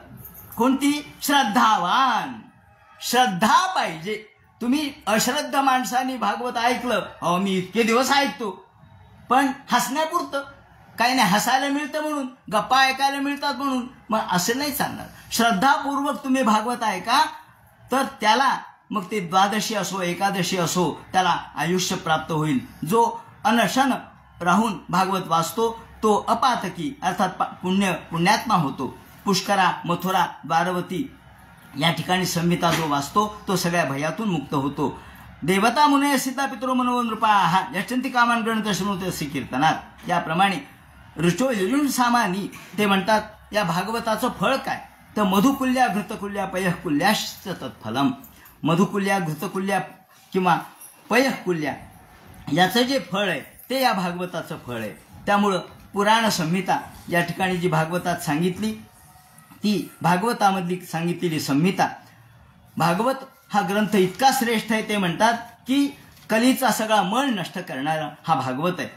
कोणती? श्रद्धावान. श्रद्धा पाहिजे. तुम्ही अश्रद्ध माणसांनी भागवत ऐकलं, अहो मी इतके दिवस ऐकतो, पण हसण्यापुरतं, काही नाही, हसायला मिळतं म्हणून, गप्पा ऐकायला मिळतात म्हणून, मग असं नाही चालणार. श्रद्धापूर्वक तुम्ही भागवत ऐका, तर त्याला मग ते द्वादशी असो एकादशी असो त्याला आयुष्य प्राप्त होईल. जो अनशन राहून भागवत वाचतो तो अपातकी अर्थात पुण्यात्मा होतो. पुष्करा, मथुरा, द्वारवती या ठिकाणी संहिता जो वाचतो तो सगळ्या भयातून मुक्त होतो. देवता मुने सीता पितरो मनोवन नृपा यच्छन्ति कामान गणत शृणुते असे कीर्तनात. याप्रमाणे ऋचो युजुन सामानी ते म्हणतात या भागवताचं फळ काय, तर मधुकुल्या घृतकुल्या पयःकुल्याश्च तत्फलम. मधुकुल्या, घृतकुल्या किंवा पयःकुल्या याचं जे फळ आहे ते या भागवताचं फळ आहे. त्यामुळं पुराण संहिता या ठिकाणी जी भागवतात सांगितली ती भागवतामधली सांगितलेली संहिता. भागवत हा ग्रंथ इतका श्रेष्ठ आहे ते म्हणतात की कलीचा सगळा मळ नष्ट करणारा हा भागवत आहे.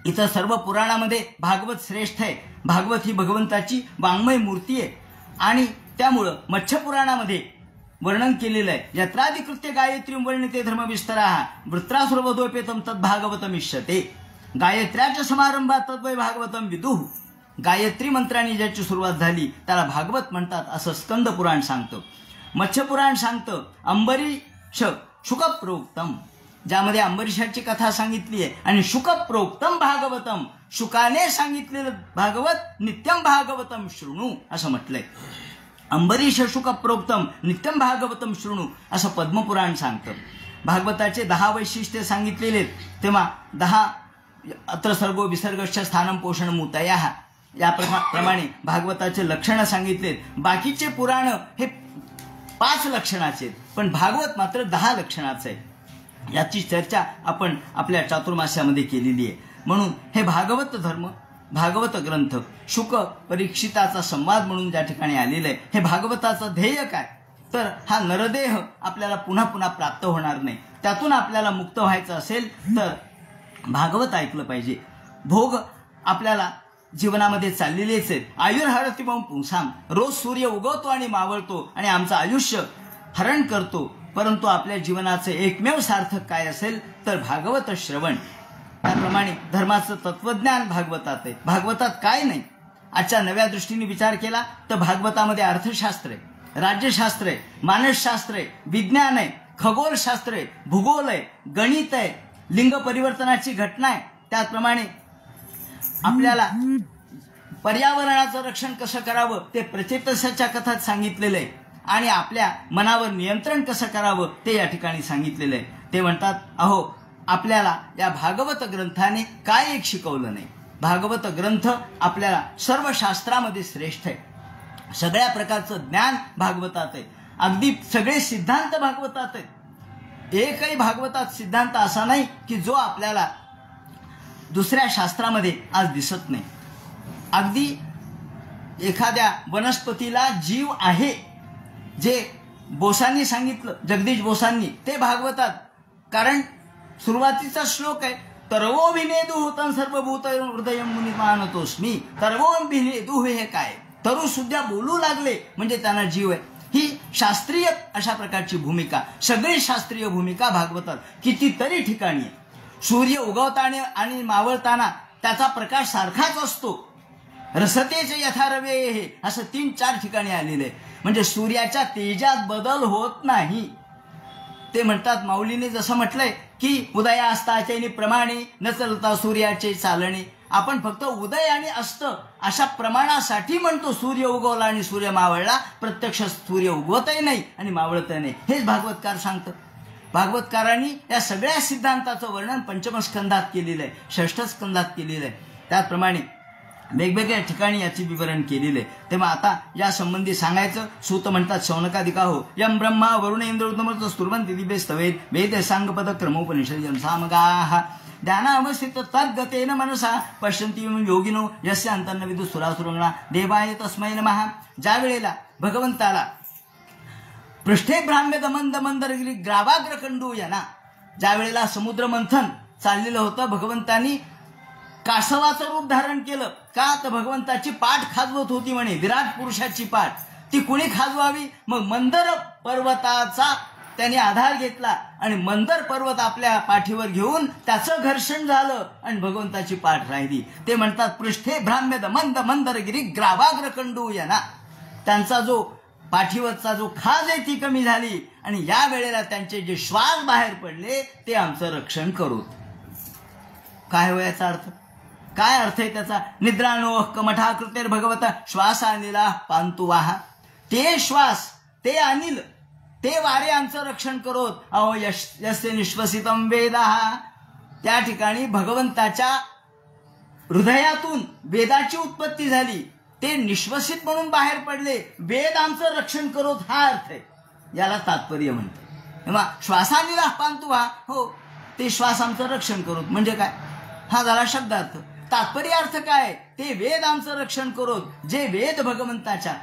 इतर सर्व पुराणामध्ये भागवत श्रेष्ठ आहे. भागवत ही भगवंताची वाङ्मय मूर्ती आहे आणि त्यामुळं मत्स्यपुराणामध्ये वर्णन केलेलं आहे. यत्राधिकृत्य गायत्रीं वर्णिते धर्मविस्तराः वृत्रासुरवधोपेतं तद्भागवतमिष्यते. गायत्र्याच्या समारंभात तद्वै भागवतं विदुः. गायत्री मंत्राने ज्याची सुरुवात झाली त्याला भागवत म्हणतात असं स्कंद पुराण सांगतं. मत्स्यपुराण सांगतं अंबरीश शुकप्रोक्तम, ज्यामध्ये अंबरीशाची कथा सांगितली आहे, आणि शुकप्रोक्तम भागवतम, शुकाने सांगितलेलं भागवत नित्यम भागवतम शृणु असं म्हटलंय. अंबरीश शुकप्रोक्तम नित्यम भागवतम शृणु असं पद्मपुराण सांगतं. भागवताचे 10 वैशिष्ट्ये सांगितलेले, तेव्हा 10 अत्र सर्गो विसर्गश्च स्थानं पोषण मुतयः या प्रमाणे भागवताचे लक्षणं सांगितलेत. बाकीचे पुराण हे 5 लक्षणाचे, पण भागवत मात्र 10 लक्षणाचे आहे. याची चर्चा आपण आपल्या चातुर्मास्यामध्ये केलेली आहे. म्हणून हे भागवत धर्म, भागवत ग्रंथ शुक परीक्षिताचा संवाद म्हणून ज्या ठिकाणी आलेलं आहे, हे भागवताचं ध्येय काय, तर हा नरदेह आपल्याला पुन्हा पुन्हा प्राप्त होणार नाही. त्यातून आपल्याला मुक्त व्हायचं असेल तर भागवत ऐकलं पाहिजे. भोग आपल्याला जीवनामध्ये चाललेलेच आहेत. आयुर्हरति मम पुंसाम, रोज सूर्य उगवतो आणि मावळतो आणि आमचं आयुष्य हरण करतो, परंतु आपल्या जीवनाचे एकमेव सार्थक काय असेल तर भागवत श्रवण. त्याप्रमाणे धर्माचं तत्वज्ञान भागवतात आहे. भागवतात काय नाही. आजच्या नव्या दृष्टीने विचार केला तर भागवतामध्ये अर्थशास्त्र आहे, राज्यशास्त्र आहे, मानसशास्त्र आहे, विज्ञान आहे, खगोलशास्त्र आहे, भूगोल आहे, गणित आहे, लिंग परिवर्तनाची घटना आहे. त्याचप्रमाणे आपल्याला पर्यावरणाचं रक्षण कसं करावं ते प्रचेतसाच्या कथात सांगितलेलं आहे आणि आपल्या मनावर नियंत्रण कसं करावं ते या ठिकाणी सांगितलेलं आहे. ते म्हणतात, अहो आपल्याला या भागवत ग्रंथाने काय एक शिकवलं नाही. भागवत ग्रंथ आपल्याला सर्व शास्त्रामध्ये श्रेष्ठ आहे. सगळ्या प्रकारचं ज्ञान भागवतात आहे. अगदी सगळे सिद्धांत भागवतात आहेत. एकही भागवतात सिद्धांत असा नाही की जो आपल्याला दुसऱ्या शास्त्रामध्ये आज दिसत नाही. अगदी एखाद्या वनस्पतीला जीव आहे जे बोसांनी सांगितलं, जगदीश बोसांनी, ते भागवतात. कारण सुरुवातीचा श्लोक आहे, तरवोभिनेदु होतं सर्वभूत हृदय मुनी मानतोस्मी. तरवोभिनेदु हे काय, तरु सुद्धा बोलू लागले म्हणजे त्यांना जीव आहे. ही शास्त्रीय अशा प्रकारची भूमिका, सगळी शास्त्रीय भूमिका भागवतात कितीतरी ठिकाणी आहे. सूर्य उगवताना आणि मावळताना त्याचा प्रकाश सारखाच असतो. रसतेचे यथारवे हे असं 3-4 ठिकाणी आलेलं आहे. म्हणजे सूर्याच्या तेजात बदल होत नाही. ते म्हणतात, माऊलीने जसं म्हटलंय की उदया अस्ताचैनी प्रमाणे न चलता सूर्याचे चालणे. आपण फक्त उदय आणि अस्त अशा प्रमाणासाठी म्हणतो सूर्य उगवला आणि सूर्य मावळला. प्रत्यक्ष सूर्य उगवतही नाही आणि मावळतही नाही. हेच भागवतकार सांगतात. भागवतकारांनी या सगळ्या सिद्धांताचं वर्णन पंचम स्कंधात केलेलं आहे, षष्ठ स्कंधात केलेलं आहे. त्याचप्रमाणे वेगवेगळ्या ठिकाणी याचे विवरण केलेले. तेव्हा आता या संबंधी सांगायचं. सूत म्हणतात, शौनकादिका हो यम ब्रह्मा वरुणेंद्र स्तुर्वन्ति दिव्य स्तवेद वेद सांगपद क्रमोपनिषद सामगाः ध्यानावस्थित तद्गतेन मनसा पश्यन्ति योगिनो यस्य अंतर्नविदु सुरासुरगणा देवाय तस्मै नमः. ज्या वेळेला भगवंताला पृष्ठे भ्राम्य दमंद मंदरगिरी ग्रावाग्र कंडू यांना, ज्या वेळेला समुद्र मंथन चाललेलं होतं, भगवंतानी कासवाचं रूप धारण केलं. का तर भगवंताची पाठ खाजवत होती म्हणे, विराट पुरुषाची पाठ. ती कुणी खाजवावी? मग मंदर पर्वताचा त्याने आधार घेतला आणि मंदर पर्वत आपल्या पाठीवर घेऊन त्याचं घर्षण झालं आणि भगवंताची पाठ राहिली. ते म्हणतात, पृष्ठे भ्राम्य दमंद मंदरगिरी ग्रावाग्र कंडू यांना. त्यांचा जो पाठीवरचा जो खाज आहे ती कमी झाली आणि या वेळेला त्यांचे जे श्वास बाहेर पडले ते आमचं रक्षण करू. काय हो याचा अर्थ? काय अर्थ आहे त्याचा? निद्राणो कमठा कृतेर भगवता श्वास अनिला पांतुवाहा. ते श्वास, ते अनिल, ते वारे आमचं रक्षण करोत. अहो यस्य निश्वसितम वेदाः. त्या ठिकाणी भगवंताच्या हृदयातून वेदाची उत्पत्ती झाली. ते निश्वसित म्हणून बाहेर पडले. वेद आमचं रक्षण करोत हा अर्थ आहे. याला तात्पर्य म्हणतात. तेव्हा श्वासानिला पांतुवा, हो ते श्वास आमचं रक्षण करोत म्हणजे काय? हा झाला शब्दार्थ. तात्पर्य अर्थ काय? ते वेद आमचं रक्षण करोत. जे वेद भगवंताच्या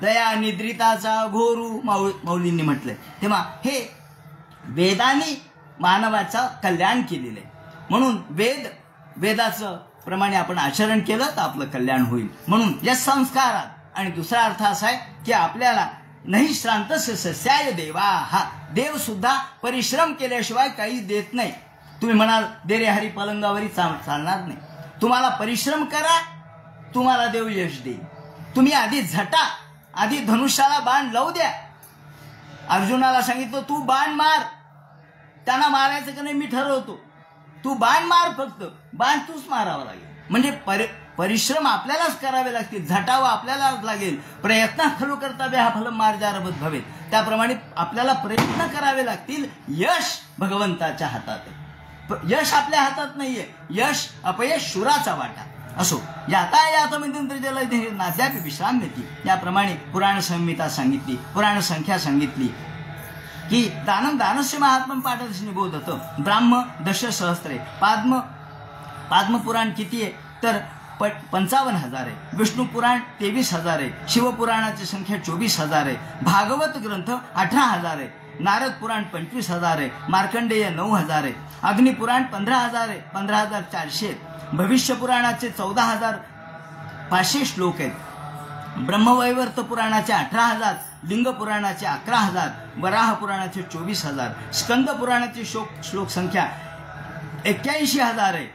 दया निद्रिताचा घोरू माऊलींनी म्हटलंय. तेव्हा हे वेदांनी मानवाचा कल्याण केलेलं आहे. म्हणून वेदाचं प्रमाणे आपण आचरण केलं तर आपलं कल्याण होईल. म्हणून या संस्कारात आणि दुसरा अर्थ असा आहे की आपल्याला नाही श्रांत सस्याय देवा. हा देव सुद्धा परिश्रम केल्याशिवाय काही देत नाही. तुम्ही म्हणाल दे रे हरी पलंगावरी चालणार नाही. तुम्हाला परिश्रम करा, तुम्हाला देव यश देईल. तुम्ही आधी झटा, आधी धनुष्याला बाण लावू द्या. अर्जुनाला सांगितलं तू बाण मार, त्यांना मारायचं का नाही मी ठरवतो. तू बाण मार, फक्त बाण तूच मारावा लागेल. म्हणजे परिश्रम आपल्यालाच करावे लागतील, झटावं आपल्यालाच लागेल. प्रयत्न खलु कर्तव्य हा फल मार्जारबत भवेत. त्याप्रमाणे आपल्याला प्रयत्न करावे लागतील. यश भगवंताच्या हातात आहे. यश आपल्या हातात नाहीये. यश अपयश शुराचा वाटा असो. यातायातमिंद्रजलनाद्यापि विश्राम्यति. याप्रमाणे पुराण संहिता सांगितली, पुराण संख्या सांगितली की दानस्य महात्मन पाठदशी निबोधत. ब्राह्म दशसहस्रे. पाद्मपुराण किती आहे तर 55,000 आहे. विष्णू पुराण 23,000 आहे. शिवपुराणाची संख्या 24,000 आहे. भागवत ग्रंथ 18,000 आहे. नारद पुराण 25,000 आहे, मार्कंडेय 9,000 आहे, अग्निपुराण 15,000 आहे, 15,400 आहेत, भविष्य पुराणाचे 14,500 श्लोक आहेत, ब्रह्मवैवर्त पुराणाचे 18,000, लिंग पुराणाचे 11,000, वराह पुराणाचे 24,000, स्कंद पुराणाची श्लोक संख्या 81,000 आहे,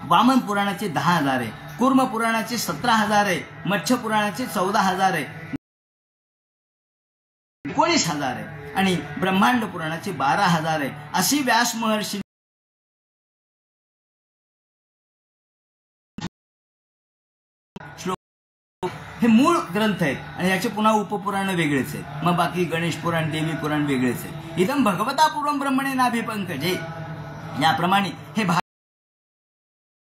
वामन पुराणाचे 10,000 आहे, कूर्म पुराणाचे 17,000 आहे, मत्स्य पुराणाचे 14,000 आहे, 19,000 आहे आणि ब्रह्मांड पुराणाचे 12,000 आहे. अशी व्यास महर्षी हे मूळ ग्रंथ आहेत आणि याचे पुन्हा उपपुराण वेगळेच आहेत. मग बाकी गणेश पुराण, देवी पुराण वेगळेच आहे. इदम भगवता पूर्वम ब्रह्मणे नाभिपंकजे, याप्रमाणे हे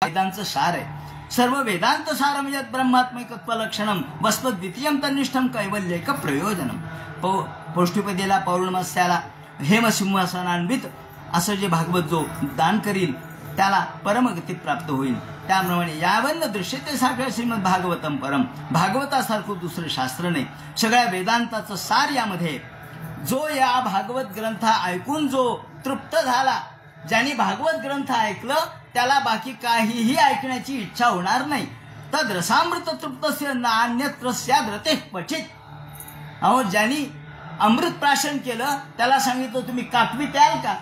वेदांचं सार आहे. सर्व वेदांत सारम यत् ब्रह्मात्मिकत्व लक्षणम वस्त्वद्वितीयम तन्निष्ठम कैवल्यैक प्रयोजनम. पौष्टिपदेला, पौर्णमास्याला, हेमसिंहासनान्वित असं जे भागवत जो दान करील त्याला परमगती प्राप्त होईल. त्याप्रमाणे यावन्न दृश्यते साखर श्रीमद भागवतम परम, भागवतासारखं दुसरं शास्त्र नाही. सगळ्या वेदांताचं सार यामध्ये. जो या भागवत ग्रंथ ऐकून जो तृप्त झाला, ज्यांनी भागवत ग्रंथ ऐकलं त्याला बाकी काहीही ऐकण्याची इच्छा होणार नाही. तद रसामृत तृप्तस्य नान्यत्र स्याद्रते क्वचित. अहो, ज्यांनी अमृत प्राशन केलं त्याला सांगितलं तुम्ही काकवी प्याल का?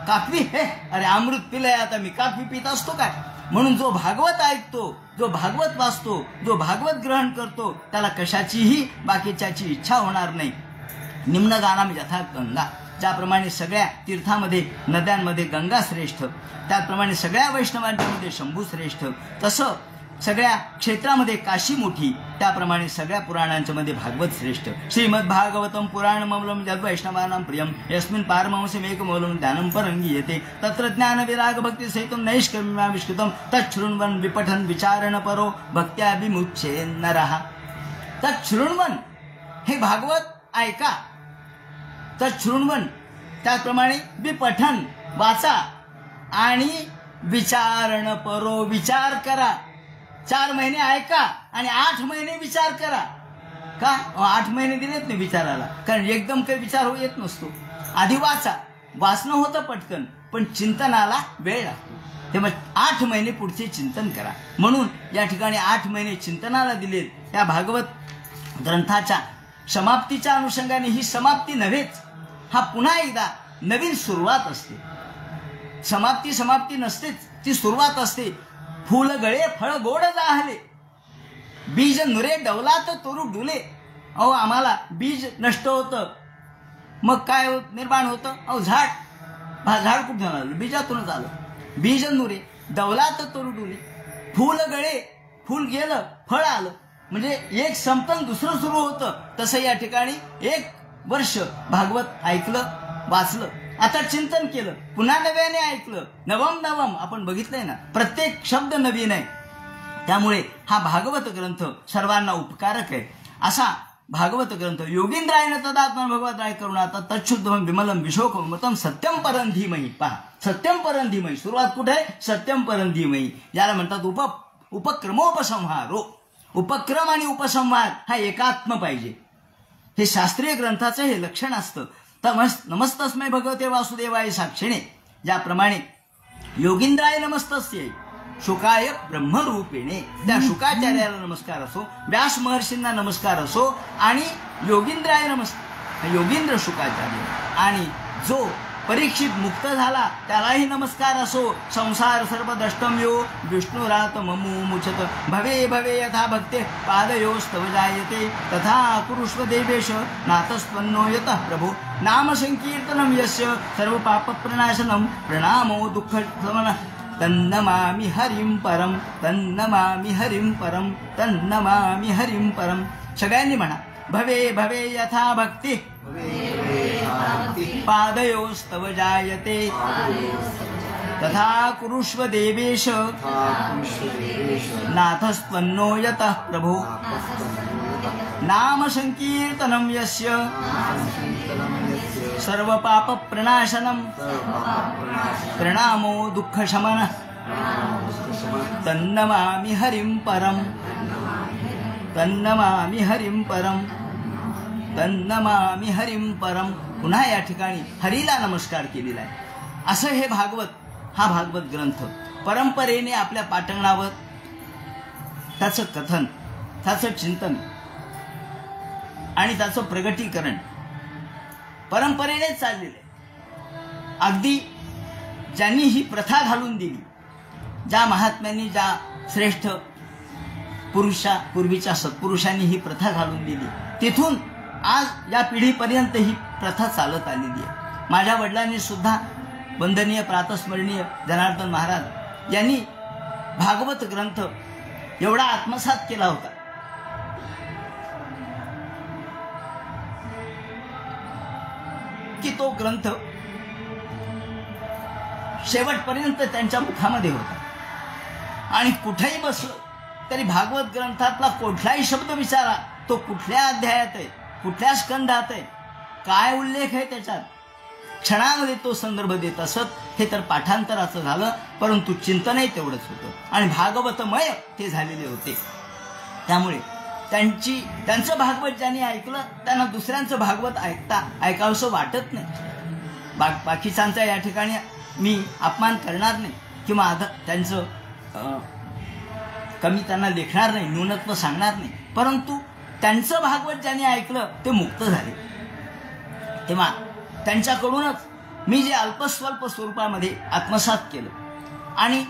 काकवी? हे अरे अमृत पिलंय, आता मी काकवी पित असतो काय? म्हणून जो भागवत ऐकतो, जो भागवत वाचतो, जो भागवत ग्रहण करतो त्याला कशाचीही बाकीच्याची इच्छा होणार नाही. निम्नगानाम यथा गंगा, ज्याप्रमाणे सगळ्या तीर्थामध्ये नद्यांमध्ये गंगा श्रेष्ठ, त्याप्रमाणे सगळ्या वैष्णवांच्यामध्ये शंभू श्रेष्ठ, तसं सगळ्या क्षेत्रामध्ये काशी मोठी, त्याप्रमाणे सगळ्या पुराणांच्या मध्ये भागवत श्रेष्ठ. श्रीमद भागवतम पुराणमूलम यद्वैष्णवानां प्रियम यस्मिन् पारमहंसमेकमूलं ज्ञानं परंगीयते तत्र ज्ञान विराग भक्ति सहितं नैष्कर्म्याविष्कृतं तच्छृण्वन् विपठन् विचारण परो भक्त्या विमुच्ये नरः. तच्छृण्वन्, हे भागवत ऐका, तच्छृण्वन् त्याप्रमाणे विपठन वाचा आणि विचारण परो, विचार करा. 4 महिने ऐका आणि 8 महिने विचार करा. का? 8 महिने दिलेत नाही विचाराला, कारण एकदम काही विचार येत नसतो. आधी वाचा, वाचणं होतं पटकन, पण चिंतनाला वेळ लागतो. तेव्हा 8 महिने पुढचे चिंतन करा. म्हणून या ठिकाणी 8 महिने चिंतनाला दिलेत. त्या भागवत ग्रंथाच्या समाप्तीच्या अनुषंगाने ही समाप्ती नव्हेच, हा पुन्हा एकदा नवीन सुरुवात असते. समाप्ती नसतेच, ती सुरुवात असते. फूल गळे फळ गोड जाहले, बीज नुरे डवलात तोरू डुले. अहो, आम्हाला बीज नष्ट होतं, मग काय निर्माण होतं? अहो, झाड कुठून आलं? बीजातूनच आलं. बीज नुरे डवलात तोरू डुले, फूल गळे, फूल गेलं, फळ आलं. म्हणजे एक संपतं दुसरं सुरू होतं. तसं या ठिकाणी 1 वर्ष भागवत ऐकलं, वाचलं, आता चिंतन केलं, पुन्हा नव्याने ऐकलं. नवम आपण बघितलंय ना, प्रत्येक शब्द नवीन आहे. त्यामुळे हा भागवत ग्रंथ सर्वांना उपकारक आहे. असा भागवत ग्रंथ योगींद्रायण तदात्मन भगवद्राय करुणाता तच्छुद्धम विमलम विशोकमतम सत्यम परम धीमहि. पहा, सत्यम परम धीमहि, सुरुवात कुठे आहे? सत्यम परम धीमहि. याला म्हणतात उपक्रमोपसंहारो. उपक्रम आणि उपसंहार हा एकात्म पाहिजे. हे शास्त्रीय ग्रंथाचं हे लक्षण असतं. नमस्तस्मै भगवते वासुदेवाय साक्षिणे, ज्याप्रमाणे योगींद्राय नमस्तस्यै शुकाय ब्रह्मरूपिणे, त्या शुकाचार्याला नमस्कार असो, व्यास महर्षींना नमस्कार असो, आणि योगींद्राय योगींद्र शुकाचार्य, आणि जो परीक्षित मुक्त झाला त्यालाही नमस्कार असो. संसार सर्व दष्टम यो विष्णुरात ममू मुचत भवे भवे यथा भक्ते पादयोस्तव जायते तथा कुरुष्व देवेश नातस्त्वन्नो यतः प्रभो. नाम संकीर्तनम यस्य सर्व पाप प्रणाशनम प्रणामो दुःख शमन तन्नमामि हरिं परम, तन्नमामि हरिं परम, तन्नमामि हरिं परम. सगळ्यांनी म्हणा, भवे भवे यथा भक्ती पादयोस्तव जायते तथा कुरुष्व देवेश नाथस्त्वन्नो यतः प्रभो. नाम संकीर्तनं यस्य सर्व पाप प्रणाशनम प्रणामो दुःख शमन तन्नमामि हरिं परम, तन्नमामि हरिं परम, तन्नमामि हरिं परम. पुन्हा या ठिकाणी हरीला नमस्कार केलेला आहे. असं हे भागवत, हा भागवत ग्रंथ परंपरेने आपल्या पाटंगणावर त्याचं कथन, त्याचं चिंतन आणि त्याचं प्रगटीकरण परंपरेनेच चाललेलं आहे. अगदी ज्यांनी ही प्रथा घालून दिली, ज्या महात्म्यांनी, ज्या श्रेष्ठ पूर्वीच्या सत्पुरुषांनी ही प्रथा घालून दिली, तिथून आज या पिढीपर्यंत ही प्रथा चालत आलेली आहे. माझ्या वडिलांनी सुद्धा वंदनीय प्रातस्मरणीय जनार्दन महाराज यांनी भागवत ग्रंथ एवढा आत्मसात केला होता की तो ग्रंथ शेवटपर्यंत त्यांच्या मुखामध्ये होता. आणि कुठेही बसलं तरी भागवत ग्रंथातला कुठलाही शब्द विचारा, तो कुठल्या अध्यायात आहे, कुठल्या स्कंधात आहे, काय उल्लेख आहे त्याच्यात, क्षणामध्ये तो संदर्भ देत असत. हे तर पाठांतराचं झालं, परंतु चिंतनही तेवढंच होतं आणि भागवतमय ते झालेले होते. त्यामुळे त्यांचं भागवत ज्यांनी ऐकलं त्यांना दुसऱ्यांचं भागवत ऐकावंसं वाटत नाही. बाकीच्यांचा या ठिकाणी मी अपमान करणार नाही किंवा त्यांचं कमी त्यांना लेखणार नाही, न्यूनत्व सांगणार नाही, परंतु त्यांचं भागवत ज्यांनी ऐकलं ते मुक्त झाले. तेव्हा त्यांच्याकडूनच मी जे अल्पस्वल्प स्वरूपामध्ये आत्मसात केलं आणि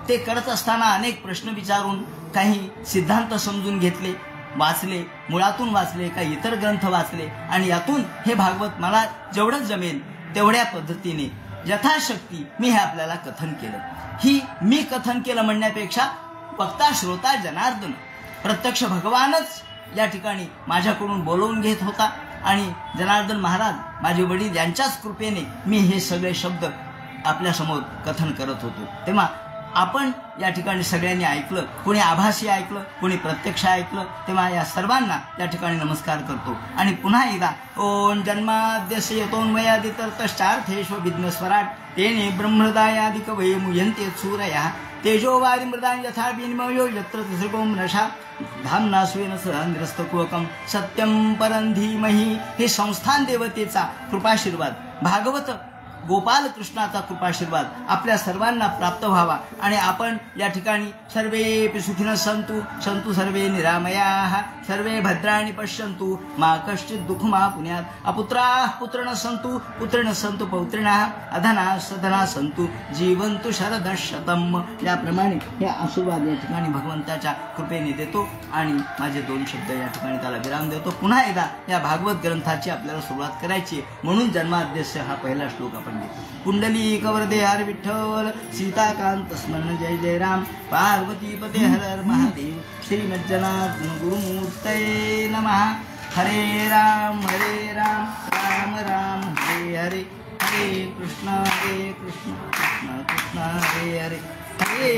ते करत असताना अनेक प्रश्न विचारून, काही सिद्धांत समजून घेतले, वाचले, मुळातून वाचले, काही इतर ग्रंथ वाचले आणि यातून हे भागवत मला जेवढं जमेल तेवढ्या पद्धतीने यथाशक्ती मी हे आपल्याला कथन केलं. ही मी कथन केलं म्हणण्यापेक्षा वक्ता श्रोता जनार्दन प्रत्यक्ष भगवानच या ठिकाणी माझ्याकडून बोलवून घेत होता आणि जनार्दन महाराज माझे वडील यांच्याच कृपेने मी हे सगळे शब्द आपल्यासमोर कथन करत होतो. तेव्हा आपण या ठिकाणी सगळ्यांनी ऐकलं, कोणी आभासी ऐकलं, कोणी प्रत्यक्ष ऐकलं, तेव्हा या सर्वांना या ठिकाणी नमस्कार करतो. आणि पुन्हा एकदा ओम जन्माद्यस्य यतोन्मयादितरतश्चार्थेषु विघ्नस्वराट तेने ब्रह्महृदायादिक वै मुह्यन्ते सूरयः तेजोवारि मृदान् यथा विनिमयो यत्र त्रिसर्गो मृषा धाम्ना स्वेन सदानिरस्तकुहकं सत्यं परं धीमहि. हे संस्थान देवतेचा कृपाशीर्वाद, भागवत गोपाल कृष्णाचा कृपाशीर्वाद आपल्या सर्वांना प्राप्त व्हावा आणि आपण या ठिकाणी सर्वे सुखिनः सन्तु सन्तु सर्वे निरामयाः सर्वे भद्राणि पश्यन्तु मा कश्चित् दुःखमा पुण्यात् अपुत्राः पुत्रिणः सन्तु पुत्रिणः सन्तु पौत्रिणः अधनाः सधनाः सन्तु जीवन्तु शरदः शतम्. याप्रमाणे हे आशीर्वाद या ठिकाणी भगवंताच्या कृपेने देतो आणि माझे दोन शब्द या ठिकाणी त्याला विराम देतो. पुन्हा एकदा या भागवत ग्रंथाची आपल्याला सुरुवात करायची, म्हणून जन्माद्यस्य हा पहिला श्लोक आपण कुंडली कवरदे हर विठ्ठल सीताकांत स्मरण जय जय राम पार्वती पते हर हर महादेव श्रीमज्जनाथ गुरुमूर्तये नमः. हरे राम राम राम हरे हरे हरे कृष्ण कृष्ण कृष्ण हरे हरे हरे